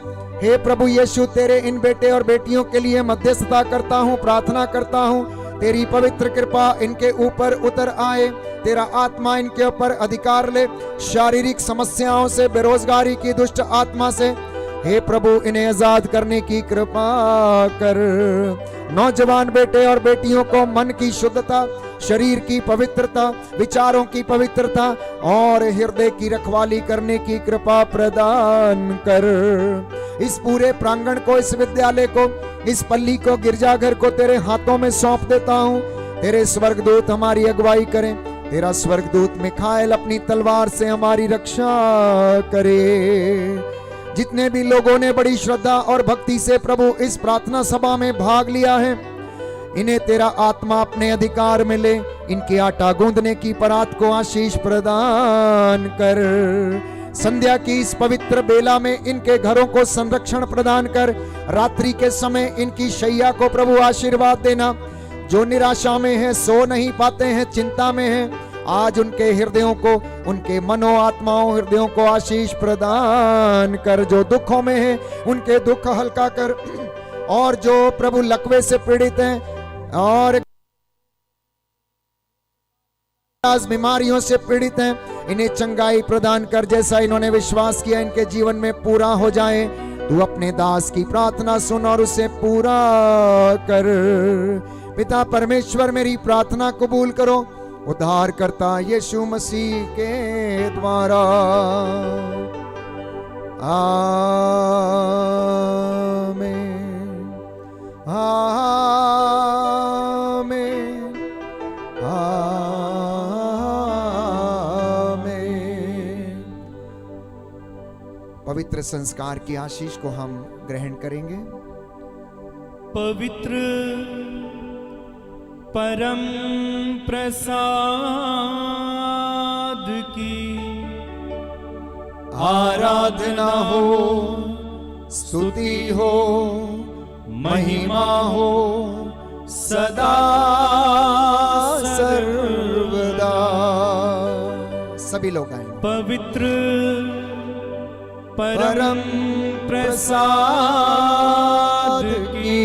Speaker 1: हे प्रभु यीशु, तेरे इन बेटे और बेटियों के लिए मध्यस्थता करता हूँ, प्रार्थना करता हूँ। तेरी पवित्र कृपा इनके ऊपर उतर आए, तेरा आत्मा इनके ऊपर अधिकार ले। शारीरिक समस्याओं से, बेरोजगारी की दुष्ट आत्मा से, हे प्रभु इन्हें आजाद करने की कृपा कर। नौजवान बेटे और बेटियों को मन की शुद्धता, शरीर की पवित्रता, विचारों की पवित्रता और हृदय की रखवाली करने की कृपा प्रदान कर। इस पूरे प्रांगण को, इस विद्यालय को, इस पल्ली को, गिरजाघर को तेरे हाथों में सौंप देता हूं। तेरे स्वर्गदूत हमारी अगुवाई करें। तेरा स्वर्गदूत मिखाएल अपनी तलवार से हमारी रक्षा करे। जितने भी लोगों ने बड़ी श्रद्धा और भक्ति से प्रभु इस प्रार्थना सभा में भाग लिया है, इन्हें तेरा आत्मा अपने अधिकार में ले। इनके आटा गूंदने की परात को आशीष प्रदान कर। संध्या की इस पवित्र बेला में इनके घरों को संरक्षण प्रदान कर। रात्रि के समय इनकी शैया को प्रभु आशीर्वाद देना। जो निराशा में है, सो नहीं पाते हैं, चिंता में है, आज उनके हृदयों को, उनके मनो आत्माओं हृदयों को आशीष प्रदान कर। जो दुखों में है उनके दुख हल्का कर। और जो प्रभु लकवे से पीड़ित हैं और बीमारियों से पीड़ित हैं, इन्हें चंगाई प्रदान कर। जैसा इन्होंने विश्वास किया इनके जीवन में पूरा हो जाए। तू अपने दास की प्रार्थना सुन और उसे पूरा कर। पिता परमेश्वर मेरी प्रार्थना कबूल करो, उद्धारकर्ता यीशु मसीह के द्वारा। आमीन, आमीन, आमीन। पवित्र संस्कार की आशीष को हम ग्रहण करेंगे।
Speaker 2: पवित्र परम प्रसाद की
Speaker 1: आराधना हो, स्तुति हो, महिमा हो सदा सर्वदा। सभी लोग आएंगे।
Speaker 2: पवित्र परम प्रसाद की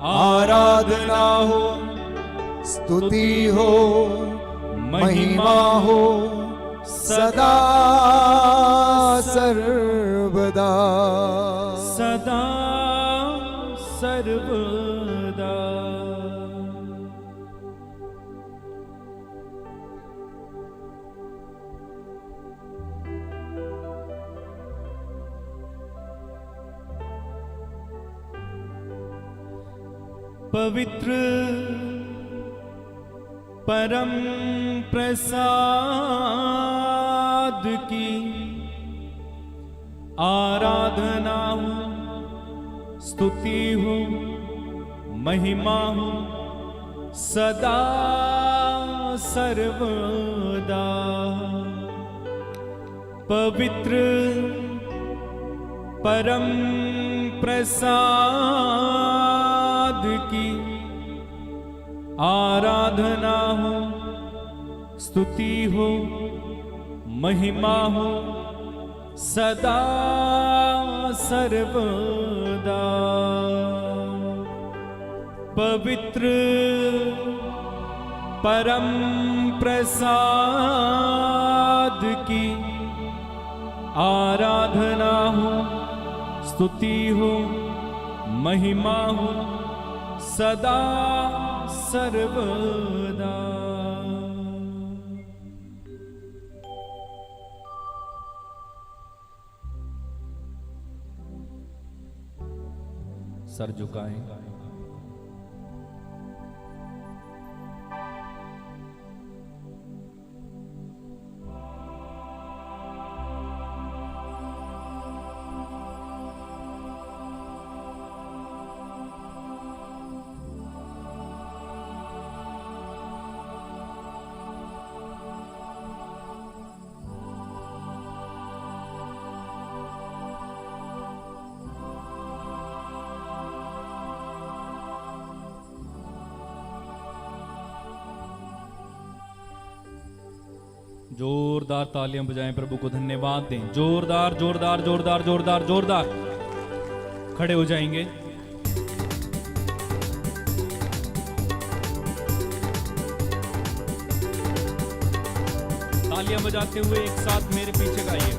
Speaker 2: आराधना हो,
Speaker 1: स्तुति हो, महिमा हो सदा सर्वदा।
Speaker 2: सदा सर्वदा। पवित्र परम प्रसाद की आराधना हो, स्तुति हो, महिमा हो सदा सर्वदा। पवित्र परम प्रसाद की आराधना हो, स्तुति हो, महिमा हो सदा सर्वदा। पवित्र परम प्रसाद की आराधना हो, स्तुति हो, महिमा हो सदा सर्वदा। सर झुकाएं। जोरदार तालियां बजाएं, प्रभु को धन्यवाद दें। जोरदार जोरदार जोरदार जोरदार जोरदार। खड़े हो जाएंगे। तालियां बजाते हुए एक साथ मेरे पीछे गाइए।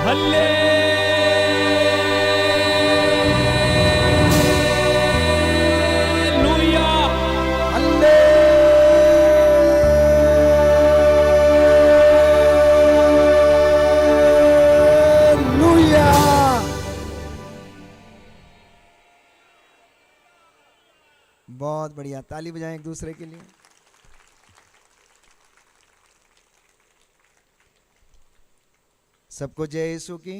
Speaker 2: हालेलुया।
Speaker 1: हालेलुया। बहुत बढ़िया, ताली बजाएं एक दूसरे के लिए। सबको जय यीशु की।